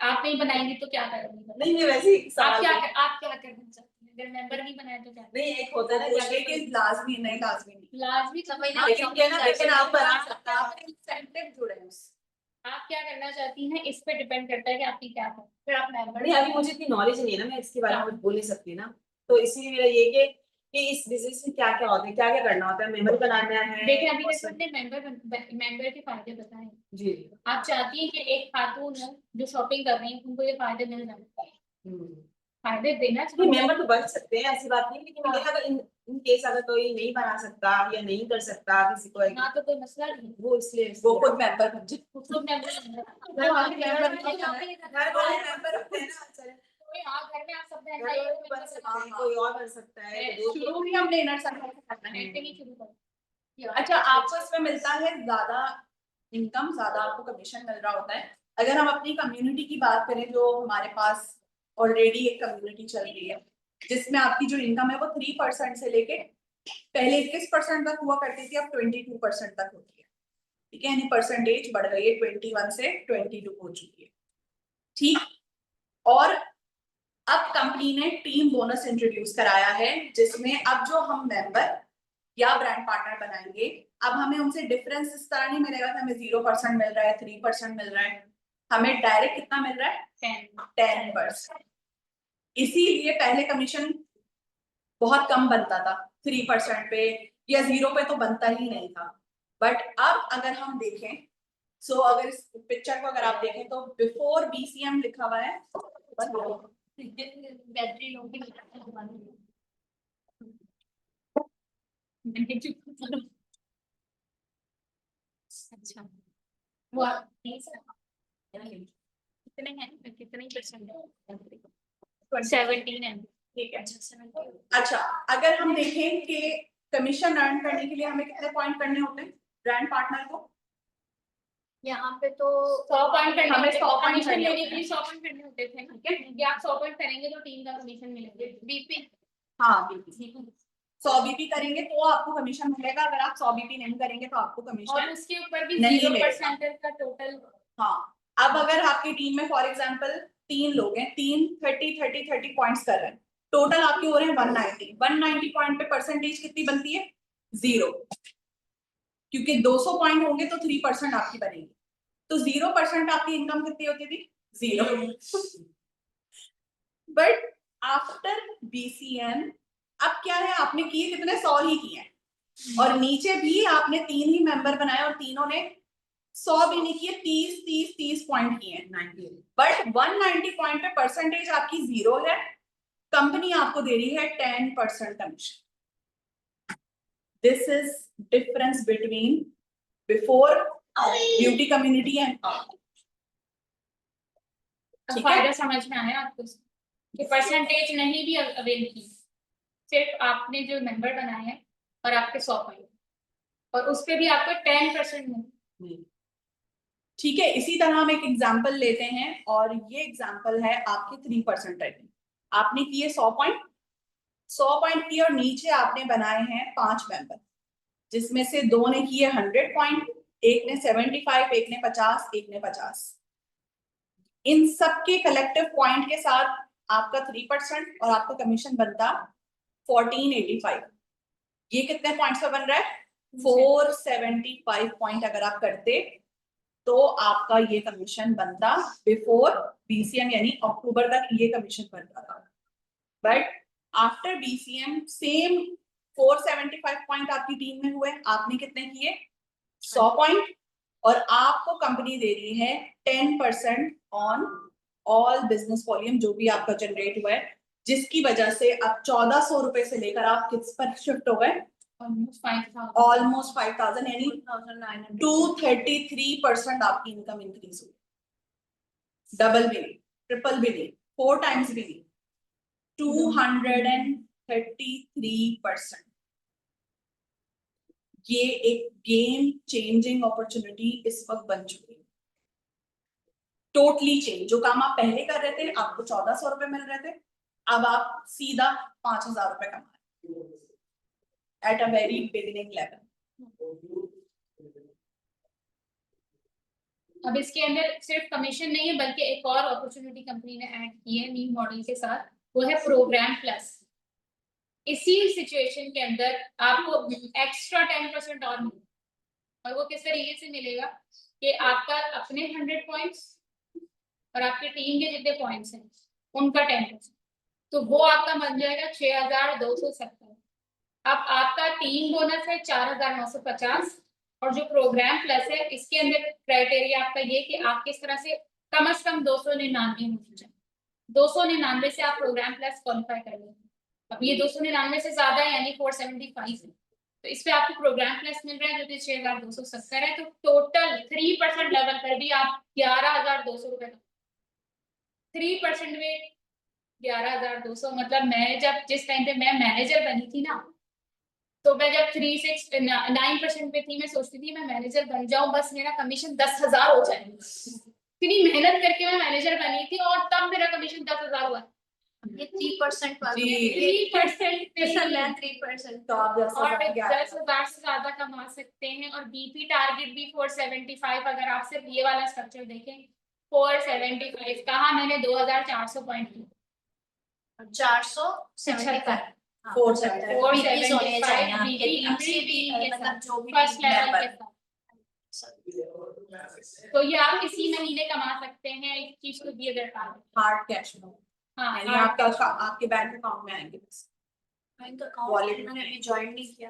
आप नहीं बनाएंगे तो क्या करेंगे? नहीं ये वैसे ही आप सवाल क्या है। आप क्या करना चाहते हैं? अगर मेंबर नहीं बनाए तो क्या? नहीं एक होता है ना कि लेकिन अगर लाजमी नहीं, लाजमी नहीं। लाजमी समझ आप लेकिन क्या ना, लेकिन आप बना सकते हैं। आप इंसेंटिव जुड़े हैं उससे। आप क्या करना चाहती हैं इस पे डिपेंड करता है कि आपकी क्या है। फिर आप मेंबर नहीं अभी मुझे इतनी नॉलेज नहीं है ना, मैं इसके बारे में बोल नहीं सकती ना, तो इसीलिए मेरा ये कि इस बिजनेस में क्या क्या होता है, क्या क्या करना होता है, मेंबर बनाना है। देखिए अभी और जैसे हमने मेंबर के फायदे बताए, जी आप चाहती हैं कि एक खातून है जो शॉपिंग कर रही है उनको ये फायदे मिल जाए, फायदे देना नहीं चाहिए। मेंबर तो बन सकते हैं, ऐसी बात नहीं, लेकिन ये अगर इन केस अगर कोई नहीं बना सकता या नहीं कर सकता किसी को, ना तो कोई मसला नहीं, वो इसलिए वो खुद मेंबर बन जाए। खुद मेंबर घर वाले मेंबर घर वाले घर वाले मेंबर होते हैं ना, चले। हाँ घर में आप सब घर वाले तो बन सकते हैं, कोई और बन सकता है, तो दो शुरू भी हमने इनर सर्कल से करना है। ऐसे ही शुरू करो। अच्छा, आपको इसमें मिलता है ज्यादा इनकम, ज्यादा आपको कमीशन मिल रहा होता है। अगर हम अपनी कम्युनिटी की बात करें, जो हमारे पास ऑलरेडी एक कम्युनिटी चल रही है जिसमें आपकी जो इनकम है वो 3% से लेके पहले 21% तक हुआ करती थी, अब 22% तक होती है। ठीक है, यानी परसेंटेज बढ़ गई है, 21 से 22 हो चुकी है। ठीक, और अब कंपनी ने टीम बोनस इंट्रोड्यूस कराया है जिसमें अब जो हम मेंबर या ब्रांड पार्टनर बनाएंगे, अब हमें उनसे डिफरेंस इस तरह नहीं मिलेगा कि हमें 0% मिल रहा है, 3% मिल रहा है, हमें डायरेक्ट कितना मिल रहा है? 10%। इसीलिए पहले कमीशन बहुत कम बनता था, 3% पे या 0 पे तो बनता ही नहीं था। बट अब अगर हम देखें, सो अगर इस पिक्चर को अगर आप देखें तो बिफोर BCM लिखा हुआ है, बैटरी लो की अच्छा वो कितने हैं, कितने परसेंट है? 17 है। ठीक है। अच्छा, अगर हम देखें कि कमीशन अर्न करने के लिए हमें कितने पॉइंट करने होते हैं ब्रांड पार्टनर को? यहाँ पे तो 100 पॉइंट करने हमें 100 पॉइंट कमीशन करने लेने होते के लिए 100 पॉइंट करने होते थे, ठीक है? ये आप 100 पॉइंट करेंगे तो टीम का कमीशन मिलेंगे। बीपी हाँ बिल्कुल, 100 BP करेंगे तो आपको कमीशन मिलेगा, अगर आप 100 BP नहीं करेंगे तो आपको और कमीशन उसके ऊपर भी नहीं 0% का टोटल। हाँ। अब अगर आपकी टीम में फॉर एग्जांपल 3 लोग हैं, 30 पॉइंट्स कर रहे हैं, टोटल आपके हो रहे हैं 190 पॉइंट पे परसेंटेज कितनी बनती है? 0, क्योंकि 200 पॉइंट होंगे तो 3% आपकी बनेगी, तो 0% आपकी इनकम कितनी होती थी? 0। बट आफ्टर BCM अब क्या है, आपने किए कितने? 100 ही किए हैं, और नीचे भी आपने 3 ही मेंबर बनाए और तीनों ने 100 भी नहीं किए, 30 पॉइंट किए हैं, 90, बट 190 पॉइंट पे परसेंटेज आपकी 0 है, कंपनी आपको दे रही है 10% commission. This is difference between before beauty community and अब ठीक है। फायदा समझ में आया आपको कि परसेंटेज नहीं भी अवेल की, सिर्फ आपने जो मेंबर बनाए हैं और आपके 100 पॉइंट, और उस पे भी आपको 10% मिले। ठीक है। इसी तरह हम एक एग्जांपल लेते हैं, और ये एग्जांपल है आपके 3% रैंकिंग। आपने किए 100 पॉइंट किए, और नीचे आपने बनाए हैं 5 मेंबर, जिसमें से 2 ने किए 100 पॉइंट, एक ने 75, एक ने 50, एक ने 50। इन सबके कलेक्टिव पॉइंट के साथ आपका 3% और आपका कमीशन बनता 1485। ये कितने पॉइंट्स पर बन रहा है? 475 पॉइंट अगर आप करते तो आपका ये कमीशन बनता बिफोर बीसीएम, यानी अक्टूबर तक ये कमीशन बनता था। But after BCM same 475 point आपकी टीम में हुए, आपने कितने किए? 100 पॉइंट, और आपको कंपनी दे रही है 10% ऑन ऑल बिजनेस वॉल्यूम जो भी आपका जनरेट हुआ है, जिसकी वजह से अब 1400 रुपए से लेकर आप किस पर शिफ्ट हो गए? ऑलमोस्ट 5000, यानी 233% आपकी इनकम इंक्रीज हुई। डबल भी नहीं, ट्रिपल भी नहीं, 4 टाइम्स भी नहीं, 233%। ये एक गेम चेंजिंग अपॉर्चुनिटी इस वक्त बन चुकी है। Totally change. जो काम आप पहले कर रहे थे, आपको 1400 रुपए मिल रहे थे, अब आप सीधा 5000 रुपए कमा रहे हैं at a very beginning level. अब इसके अंदर सिर्फ कमीशन नहीं है, बल्कि एक और अपॉर्चुनिटी कंपनी ने ऐड की है न्यू मॉडल के साथ, वो है प्रोग्राम प्लस। इसी सिचुएशन के अंदर आपको एक्स्ट्रा 10% और मिलेगा, और वो किस तरीके से मिलेगा कि आपका अपने 100 पॉइंट्स और आपके टीम के जितने पॉइंट्स हैं उनका 10%, तो वो आपका बन जाएगा 6270। अब आपका टीम बोनस है 4950, और जो प्रोग्राम प्लस है इसके अंदर क्राइटेरिया आपका ये कि आप किस तरह से कम 299 होनी चाहिए। 299 से आप प्रोग्राम प्लस क्वालिफाई कर लेंगे। अब ये 299 से ज्यादा है, यानी 475 है, तो इस पे आपको प्रोग्राम प्लस मिल रहा है जो कि 6270 है। तो टोटल 3% लेवल पर भी आप 11200 रुपए, 3% में 11200, मतलब मैं जब जिस टाइम पे मैं मैनेजर बनी थी ना, तो मैं जब 9% पे थी, मैं सोचती थी मैं मैनेजर बन जाऊं, बस मेरा कमीशन 10,000 हो जाए। इतनी मेहनत करके मैं मैनेजर बनी थी, और तब मेरा कमीशन 10,000 हुआ। ये 3% वाली जी। 3% पे ही। 3%। तो आप और 10,000 से ज्यादा कमा सकते हैं। और बीपी टारगेट भी 475, अगर आप सिर्फ ये वाला स्ट्रक्चर देखें 475, कहा मैंने 2400 पॉइंट की, 475 475 होने चाहिए आपके BPs टीम से भी, के मतलब साथ, जो भी फर्स्ट team लेवल member। के साथ। तो ये आप इसी महीने कमा सकते हैं, इस चीज को भी अगर हार्ड कैश में, हाँ, यानी आपका आपके बैंक अकाउंट में आएंगे बस। बैंक अकाउंट Wallet मैंने अभी ज्वाइन नहीं किया।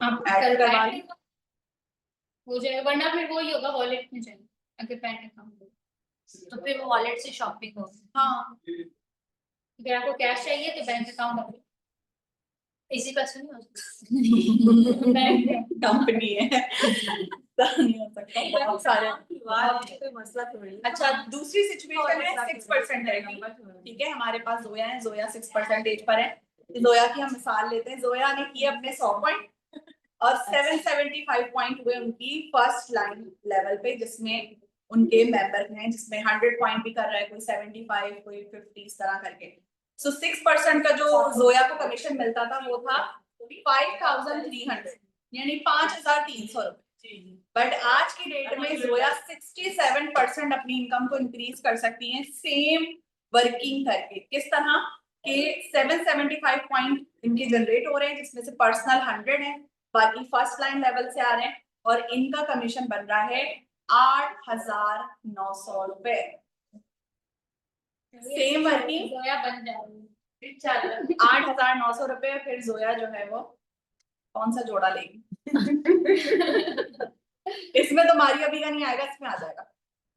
आप ऐड करवा लें। हो जाएगा, वरना फिर वही होगा वॉलेट में जाएगा अगर बैंक अकाउंट। तो फिर वॉलेट से शॉपिंग होगी। हाँ, अगर आपको कैश चाहिए तो बैंक अकाउंट इसी पैसे नहीं हो सकता। बैंक कंपनी है नहीं हो सकता, बहुत सारे। कोई मसला थोड़ी है। अच्छा, दूसरी सिचुएशन है 6% रहेगी। ठीक है, हमारे पास जोया है, जोया 6% पर है। जोया की हम मिसाल लेते हैं। जोया ने किए अपने 100 पॉइंट, और 775 पॉइंट हुए उनकी फर्स्ट लाइन लेवल पे, जिसमें उनके मेंबर हैं, जिसमें 100 पॉइंट भी कर रहा है, कोई 75, कोई 50, इस तरह करके। सो 6% का जो जोया को कमीशन मिलता था वो था 5300, यानी 5300 रुपए। बट आज की डेट में जोया 67% अपनी इनकम को इंक्रीज कर सकती हैं सेम वर्किंग करके। किस तरह के? 775 पॉइंट इनके जनरेट हो रहे हैं, जिसमें से पर्सनल 100 है, बाकी फर्स्ट लाइन लेवल से आ रहे हैं, और इनका कमीशन बन रहा है 8900 रुपए। सेम वर्किंग जोया बन जाएगी। 8900 रुपए। फिर जोया जो है वो कौन सा जोड़ा लेगी? इस इसमें तो मारिया बी का नहीं आएगा, इसमें आ जाएगा।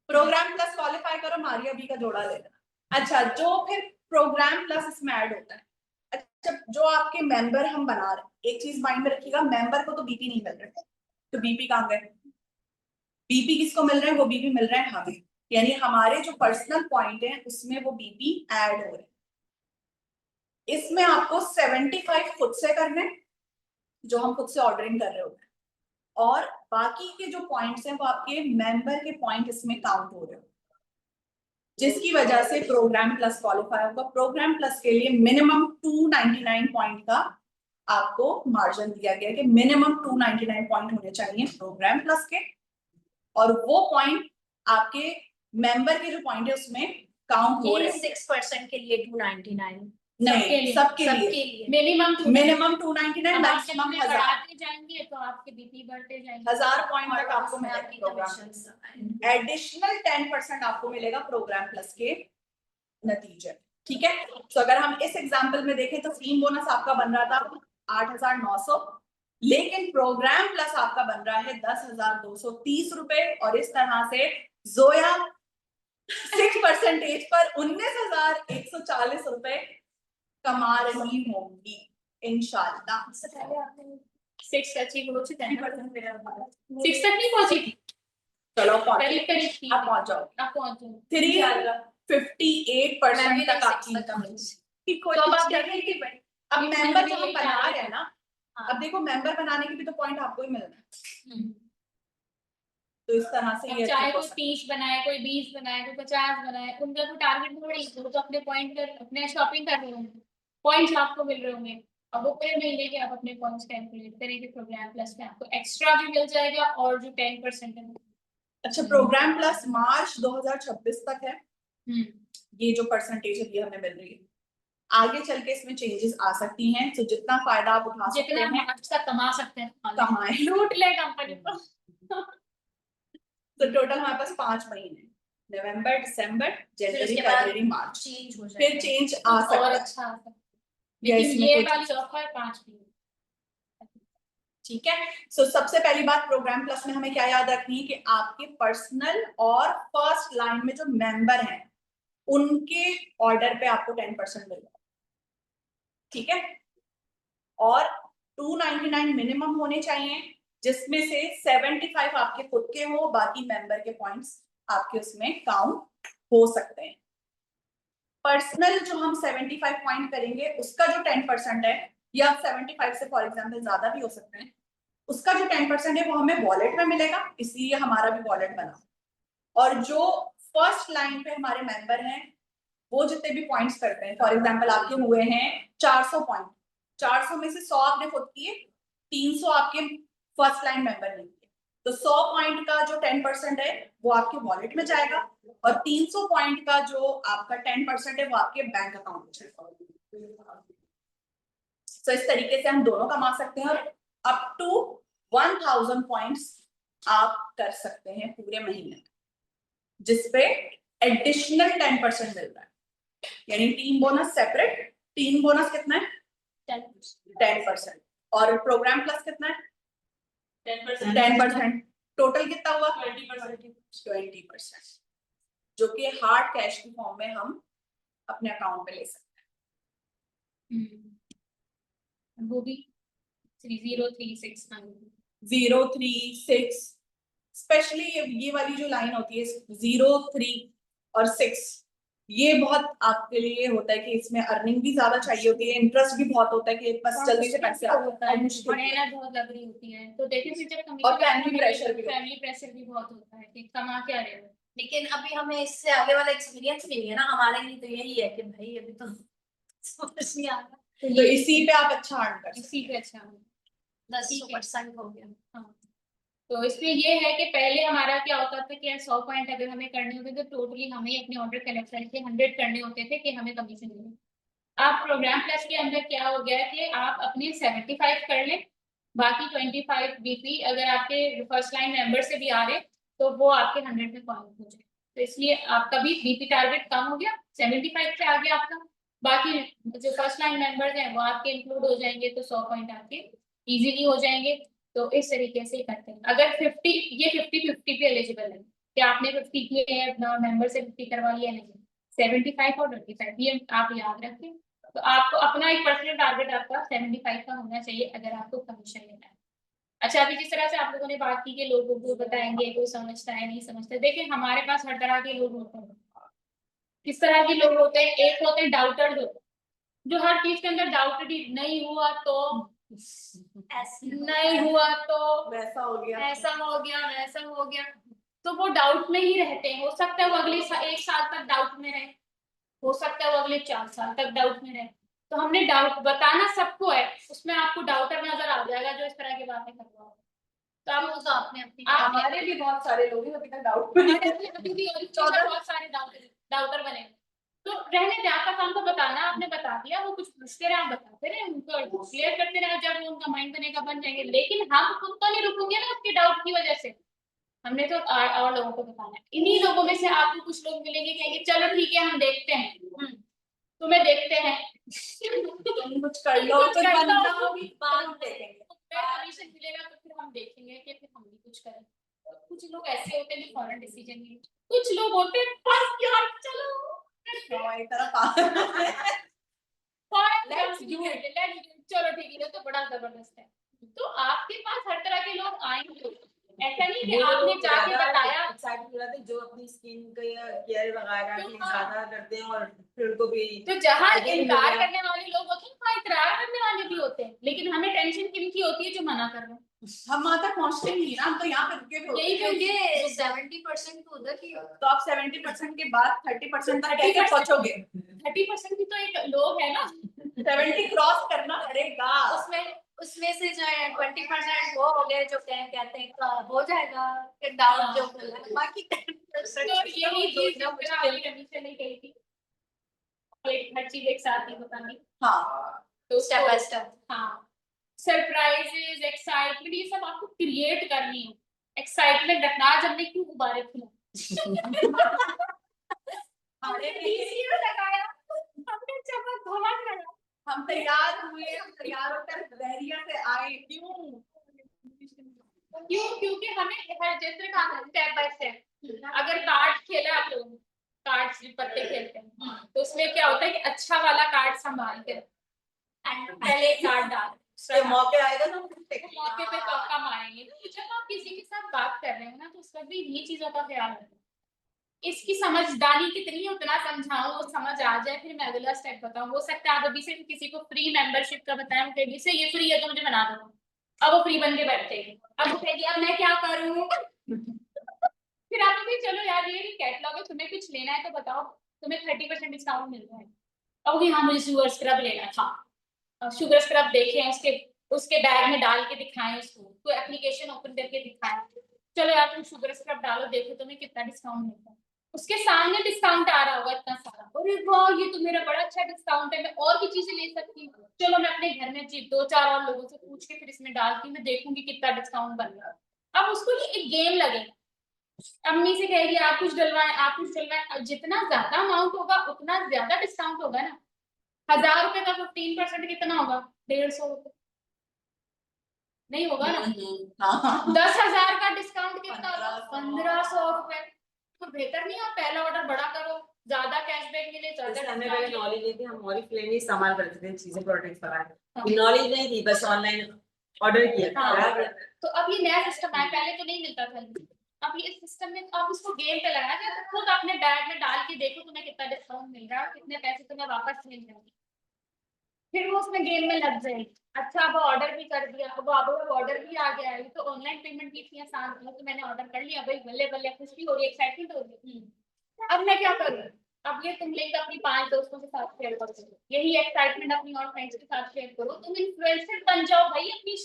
प्रोग्राम प्लस क्वालिफाई करो, मारिया बी का जोड़ा ले लेना। अच्छा, जो फिर प्रोग्राम प्लस इसमें ऐड होता है, अच्छा जो आपके मेंबर हम बना रहे हैं, एक चीज माइंड में रखिएगा, मेंबर को तो बीपी नहीं मिल रहे, तो बीपी कहाँ गए? बीपी किसको मिल रहे हैं? वो बीपी मिल रहे हैं हमें, यानी हमारे जो पर्सनल पॉइंट है उसमें वो बीपी ऐड हो रहे हैं। इसमें आपको 75 खुद से करने हैं, जो हम खुद से ऑर्डरिंग कर रहे होते हैं, और बाकी के जो पॉइंट्स हैं वो आपके मेंबर के पॉइंट इसमें काउंट हो रहे हो, जिसकी वजह से प्रोग्राम प्लस क्वालिफाई होगा। प्रोग्राम प्लस के लिए मिनिमम 299 पॉइंट का आपको मार्जिन दिया गया है कि मिनिमम 299 पॉइंट होने चाहिए प्रोग्राम प्लस के, और वो पॉइंट आपके मेंबर के जो पॉइंट है उसमें काउंट हो रहे हैं। 6% के लिए 299 नहीं, सबके लिए मिनिमम मिनिमम 299, मैक्सिमम 1000 बढ़ाते जाएंगे तो आपके बीपी बढ़ते जाएंगे। 1000 पॉइंट तक आपको उसमें मिलेगा आपकी प्रोग्राम। commissions एडिशनल 10% आपको मिलेगा प्रोग्राम प्लस के नतीजे, ठीक है। तो अगर हम इस एग्जांपल में देखें तो थीम बोनस आपका बन रहा था 8900, लेकिन प्रोग्राम प्लस आपका बन रहा है 10,230 रुपए, और इस तरह से जोया 6% पर 19,140 रुपए कमा रही होंगी इंशाल्लाह। इससे पहले आपने 6 अचीव हो चुका है, 6 तक नहीं पहुंची थी, चलो करीब करीब थी, आप पहुंच जाओ। आप पहुंचो 358% तक आपकी तो अब आप देखें कि अब ये मेंबर मैंने जो हम भी बना यही रहे हैं ना, हाँ। अब देखो मेंबर बनाने के भी तो पॉइंट आपको ही मिलना है, तो इस तरह से अब ये चाहे achieve हो कोई सकता है। 30 बनाए, कोई 20 बनाए, कोई 50 बनाए, उनका तो टारगेट थोड़ी है, वो तो अपने पॉइंट कर अपने शॉपिंग कर रहे होंगे, पॉइंट्स आपको मिल रहे होंगे। अब वो पूरे महीने के आप अपने पॉइंट्स कैलकुलेट करेंगे प्रोग्राम प्लस में, आपको एक्स्ट्रा भी मिल जाएगा, और जो 10% है। अच्छा, प्रोग्राम प्लस मार्च 2026 तक है, हम्म, ये जो परसेंटेज है ये हमें मिल रही है। आगे चल के इसमें चेंजेस आ सकती हैं, तो जितना फायदा आप उठा सकते जितना हैं मार्च तक कमा सकते हैं कमाएं। लूट ले कंपनी को। तो टोटल हमारे पास 5 महीने, नवंबर, दिसंबर, जनवरी, उसके बाद फरवरी, मार्च, चेंज हो फिर जाएगा। चेंज आ और सकता है, अच्छा आता है। या लेकिन इसमें ये कोई वाली ऑफर 5 महीने। ठीक है। सो सबसे पहली बात प्रोग्राम प्लस में हमें क्या याद रखनी है कि आपके पर्सनल और फर्स्ट लाइन में जो मेंबर हैं उनके ऑर्डर पे आपको 10% मिलेगा, ठीक है। और 299 मिनिमम होने चाहिए, जिसमें से 75 आपके खुद के हो, बाकी मेंबर के पॉइंट्स आपके उसमें काउंट हो सकते हैं। पर्सनल जो हम 75 पॉइंट करेंगे उसका जो 10% है, या 75 से फॉर एग्जांपल ज्यादा भी हो सकते हैं, उसका जो 10% है वो हमें वॉलेट में मिलेगा, इसलिए हमारा भी वॉलेट बना। और जो फर्स्ट लाइन पे हमारे मेंबर हैं वो जितने भी पॉइंट्स करते हैं, फॉर एग्जांपल आपके हुए हैं 400 पॉइंट, 400 में से 100 आपने खुद किए, 300 आपके फर्स्ट लाइन मेंबर ने किए, तो 100 पॉइंट का जो 10% है वो आपके वॉलेट में जाएगा, और 300 पॉइंट का जो आपका 10% है वो आपके बैंक अकाउंट में जाएगा। तो इस तरीके से हम दोनों कमा सकते हैं, और अप टू 1000 पॉइंट्स आप कर सकते हैं पूरे महीने, जिसपे एडिशनल 10% मिल रहा है, यानी team bonus separate. Team bonus कितना है? 10%, और प्रोग्राम प्लस कितना है? 10%। टोटल कितना हुआ? 20%, जो कि हार्ड कैश की फॉर्म में हम अपने अकाउंट में ले सकते हैं। वो भी 3036 036, स्पेशली ये वाली जो लाइन होती है 0, 3 और 6, ये बहुत आपके लिए होता है कि इसमें अर्निंग भी ज्यादा चाहिए होती है, इंटरेस्ट भी बहुत होता है कि बस जल्दी से पैसे आ होता है, मुश्किल मेहनत बहुत लग रही होती है, तो देखिए फिर जब और family pressure भी होता है। फैमिली प्रेशर भी बहुत होता है कि कमा क्या रहे हो। लेकिन अभी हमें इससे आगे वाला एक्सपीरियंस भी नहीं है ना, हमारे लिए तो यही है कि भाई अभी तो समझ नहीं आ रहा, तो इसी पे आप अच्छा अर्न कर सकते इसी पे अच्छा हो। 10% हो गया। हाँ, तो इसमें ये है कि पहले हमारा क्या होता था कि 100 पॉइंट अगर हमें करने होते तो टोटली हमें अपने ऑर्डर कलेक्ट करके 100 करने होते थे कि हमें कमीशन मिले। आप प्रोग्राम प्लस के अंदर क्या हो गया कि आप अपने 75 कर लें, बाकी 25 बीपी अगर आपके फर्स्ट लाइन मेंबर से भी आ रहे तो वो आपके 100 में काउंट हो जाए, तो इसलिए आपका भी बीपी टारगेट कम हो गया, 75 से आगे आपका, बाकी जो फर्स्ट लाइन मेंबर्स हैं वो आपके इंक्लूड हो जाएंगे, तो 100 पॉइंट आपके इजीली हो जाएंगे। तो इस तरीके से करते हैं। अगर 50 ये 50-50 पे एलिजिबल है कि आपने 50 किए हैं अपना मेंबर से 50 करवा लिया, नहीं 75 और 25 ये आप याद रखें। तो आपको अपना एक पर्सनल टारगेट आपका 75 का होना चाहिए अगर आपको कमीशन लेना है। अच्छा, अभी जिस तरह से आप लोगों ने बात की कि लोगों को बताएंगे, कोई समझता है नहीं समझता, देखिए हमारे पास हर तरह के लोग होते हैं। किस तरह के लोग होते हैं? एक होते हैं डाउटर, जो हर चीज के अंदर डाउटेड ही, नहीं हुआ तो नहीं हुआ तो वैसा हो गया, ऐसा हो गया वैसा हो गया, तो वो डाउट में ही रहते हैं। हो सकता है वो अगले 1 साल तक डाउट में रहे, हो सकता है वो अगले 4 साल तक डाउट में रहे। तो हमने डाउट बताना सबको है, उसमें आपको डाउटर नजर आ जाएगा जो इस तरह की बातें कर रहा है। तो आप आपने अपनी हमारे भी बहुत सारे लोग हैं अभी तक डाउट में अभी भी और 14 बहुत सारे डाउटर बने। तो रहने दे, आपका काम तो बताना, आपने बता दिया, वो कुछ पूछते रहे आप बताते रहे, उनको क्लियर करते रहे, जब वो उनका माइंड बनेगा बन जाएंगे। लेकिन हम खुद तो नहीं रुकेंगे ना उसके डाउट की वजह से, हमने तो और लोगों को बताना है। इन्हीं लोगों में से आपको कुछ लोग मिलेंगे कहेंगे चलो ठीक है हम देखते हैं, तुम्हें देखते हैं तुम कुछ कर लो, कुछ कुछ कर लो, बनना होगी बाद में देखेंगे। कमीशन मिलेगा तो फिर हम देखेंगे कि फिर हम भी कुछ करें। कुछ लोग ऐसे होते हैं जो फौरन डिसीजन नहीं, कुछ लोग होते हैं बस यार चलो हमारी तरफ आ Let's do it, चलो ठीक है, ये तो बड़ा जबरदस्त है। तो आपके पास हर तरह के लोग आएंगे, ऐसा नहीं कि आपने जाके बताया। एक्साइटेड हो जाते हैं जो अपनी स्किन का केयर वगैरह के लिए ज्यादा करते हैं और फिर उनको भी तो जहाँ आगे इनकार मिलेगा। करने वाले लोग होते हैं वहाँ इकरार करने वाले भी होते हैं, लेकिन हमें टेंशन किनकी होती है? जो मना कर रहे हैं। हम वहां तक पहुंचते ही नहीं ना, हम तो यहाँ पे रुके हुए यही होते हैं। क्योंकि 70% तो उधर की तो आप 70% के बाद 30% तक कैसे पहुंचोगे? 30% भी तो एक लोग है ना, 70 क्रॉस करना पड़ेगा। उसमें से जो है 20% वो हो गए जो कहते हैं का हो जाएगा कि डाउट जो खुला है। बाकी 10% तो यही चीज जो जो मेरा अभी रवि से नहीं कही थी, एक हर चीज एक साथ ही बतानी। हाँ, तो स्टेप बाय स्टेप। हाँ, सरप्राइजेस, एक्साइटमेंट, ये सब आपको क्रिएट करनी है। एक्साइटमेंट रखना, आज हमने क्यों गुब्बारे फुलाए हमने TCS लगाया, हमने चमक धमक लगाया, हम तैयार हुए, हम तैयार होकर बहरिया से आए, क्यों? क्योंकि हमें हर चित्र का स्टेप बाय स्टेप। अगर कार्ड खेला आप लोग, कार्ड्स पत्ते खेलते हैं, तो उसमें क्या होता है कि अच्छा वाला कार्ड संभाल के पहले कार्ड डाल, ये मौके आएगा तो मौके पे तो कम आएंगे। तो जब आप किसी के साथ बात कर रहे हो ना, तो उस वक्त भी इन्हीं चीजों का ख्याल रखें। इसकी समझदारी कितनी है उतना समझाऊं, वो समझ आ जाए, फिर मैं अगला स्टेप बताऊं। हो सकता है आप अभी से किसी को फ्री मेंबरशिप का बताएं, कहेगी से ये फ्री है तो मुझे बना दो, अब वो फ्री बन के बैठते हैं। अब वो कहेगी अब मैं क्या करूं फिर आप भी चलो यार ये कैटलॉग है, तुम्हें कुछ लेना है तो बताओ, तुम्हें 30% डिस्काउंट मिल रहा है। अब हाँ मुझे शुगर स्क्रब लेना था, शुगर स्क्रब देखें, उसके बैग में डाल के दिखाएं, उसको कोई एप्लीकेशन ओपन करके दिखाएं, चलो यार तुम शुगर स्क्रब डालो, देखो तुम्हें कितना डिस्काउंट मिलता है। उसके सामने डिस्काउंट आ रहा होगा इतना सारा, अरे वाह ये तो मेरा बड़ा अच्छा डिस्काउंट है, मैं और भी चीजें ले सकती हूँ, चलो मैं अपने घर में 2-4 और लोगों से पूछ के फिर इसमें डालती हूँ, मैं देखूंगी कितना डिस्काउंट बन रहा है। अब उसको ये एक गेम लगेगा, अम्मी से कहेगी आप कुछ डलवाएं, आप कुछ डलवाएं, जितना ज्यादा अमाउंट होगा उतना ज्यादा डिस्काउंट होगा ना। 1000 रुपए का 15% कितना होगा? 150 रुपए नहीं होगा ना। हाँ 10,000 का डिस्काउंट कितना होगा? 1500 1500 रुपए। तो बेहतर नहीं, आप पहला ऑर्डर बड़ा करो, ज्यादा कैशबैक मिले, जैसे हमें ज्यादा पहले नॉलेज नहीं थी, हम ऑरिफ्लेम ही इस्तेमाल करते थे चीजें प्रोडक्ट्स वगैरह, नॉलेज नहीं थी, बस ऑनलाइन ऑर्डर किया हाँ। तो अब ये नया सिस्टम आया, पहले तो नहीं मिलता था। अब ये सिस्टम में आप इसको गेम पे लगा के खुद अपने बैग में डाल के देखो तुम्हें कितना डिस्काउंट मिल रहा है, कितने पैसे तुम्हें वापस मिल जाएंगे, फिर वो उसमें गेम में लग जाएगी। अच्छा अब ऑर्डर भी कर दिया, अब ऑर्डर भी आ गया है, तो ऑनलाइन पेमेंट भी इतनी आसान है, तो मैंने ऑर्डर कर लिया भाई, बल्ले बल्ले, खुशी हो रही है, एक्साइटमेंट हो रही है। अब मैं क्या करूँ? अब ये तुम लिंक अपनी 5 दोस्तों के साथ शेयर करो, यही एक्साइटमेंट अपनी और फ्रेंड्स के साथ शेयर करो, तुम इन्फ्लुएंसर बन जाओ भाई, अपनी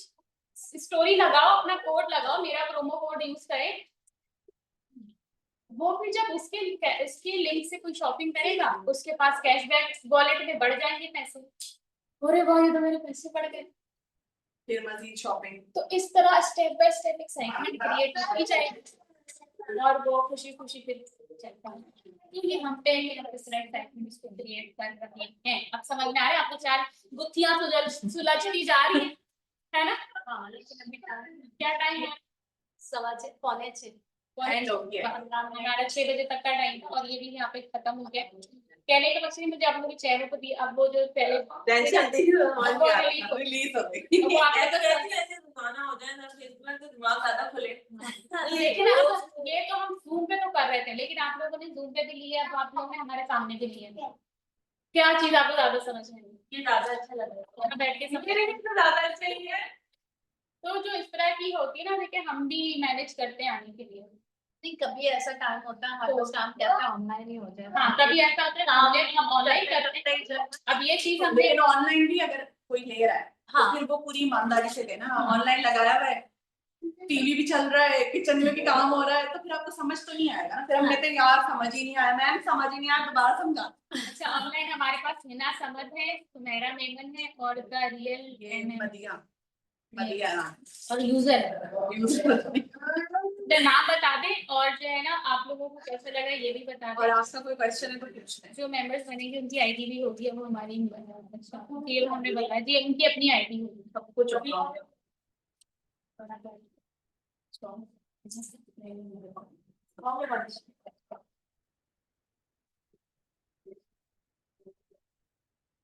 स्टोरी लगाओ, अपना कोड लगाओ, मेरा प्रोमो कोड यूज करें, वो फिर जब उसके लिंक से कोई शॉपिंग करेगा, उसके पास कैशबैक वॉलेट में बढ़ जाएंगे पैसे, अरे वाह ये तो मेरे पैसे बढ़ गए, फिर मजीद शॉपिंग। तो इस तरह step by step excitement create होती जाएगी और वो खुशी खुशी फिर चलता है। क्योंकि हम पे एक्साइटमेंट इसको क्रिएट कर रहे हैं। अब समझ में आ रहा है आपको? 4 गुत्थियां सुलझती जा रही है। है ना? हाँ लेकिन अभी क्या टाइम है? 6:15 पौने 6। End हो गया। 6 बजे तक का टाइम और ये भी यहाँ पे खत्म हो गया। कहने का मकसद मुझे आप लोगों के चेहरों को भी अब वो जो पहले टेंशन थी समझ वो में आ रहा relief हो गई। रिलीज हो गई। वो आप लोगों ऐसे को ऐसे रुकाना हो जाए ना फेसबुक में तो दिमाग ज्यादा खुले। लेकिन अब ये तो हम जूम पे तो कर रहे थे, लेकिन आप लोगों ने जूम पे भी लिया तो आप लोगों ने हमारे सामने भी लिया। क्या चीज आपको ज्यादा समझ में आई? ये ज्यादा अच्छा लग रहा है। वहाँ बैठ के समझ मेरे लिए तो ज्यादा अच्छा ही है। तो जो इस तरह की होती है ना, देखिए हम भी मैनेज करते हैं आने के लिए। नहीं कभी ऐसा टाइम होता है हमारे पास काम कहते हैं ऑनलाइन ही हो जाए। हाँ, कभी ऐसा होता है काम हम ऑनलाइन करते हैं। अब ये चीज हमने लेकिन ऑनलाइन भी अगर कोई ले रहा है हाँ। तो फिर वो पूरी ईमानदारी से लेना। हाँ। ऑनलाइन लगाया हुआ है, टीवी भी चल रहा है, किचन में भी काम हो रहा है, तो फिर आपको समझ तो नहीं आएगा ना। फिर हम कहते हैं यार समझ ही नहीं आया, मैम समझ ही नहीं आया, दोबारा समझा। अच्छा, ऑनलाइन हमारे पास हिना समद है, सुमेरा मेमन है और द रियल ये बढ़िया बढ़िया और यूजर यूजर। तो नाम बता दें और जो है ना आप लोगों को कैसा लगा ये भी बता और दें। आपका कोई क्वेश्चन है तो पूछ लें। जो मेंबर्स बनेंगे उनकी आईडी भी होगी, अब वो हमारी नहीं बना। अच्छा, ये हमने बताया जी, उनकी अपनी आईडी होगी। सब कुछ होगा। Strong.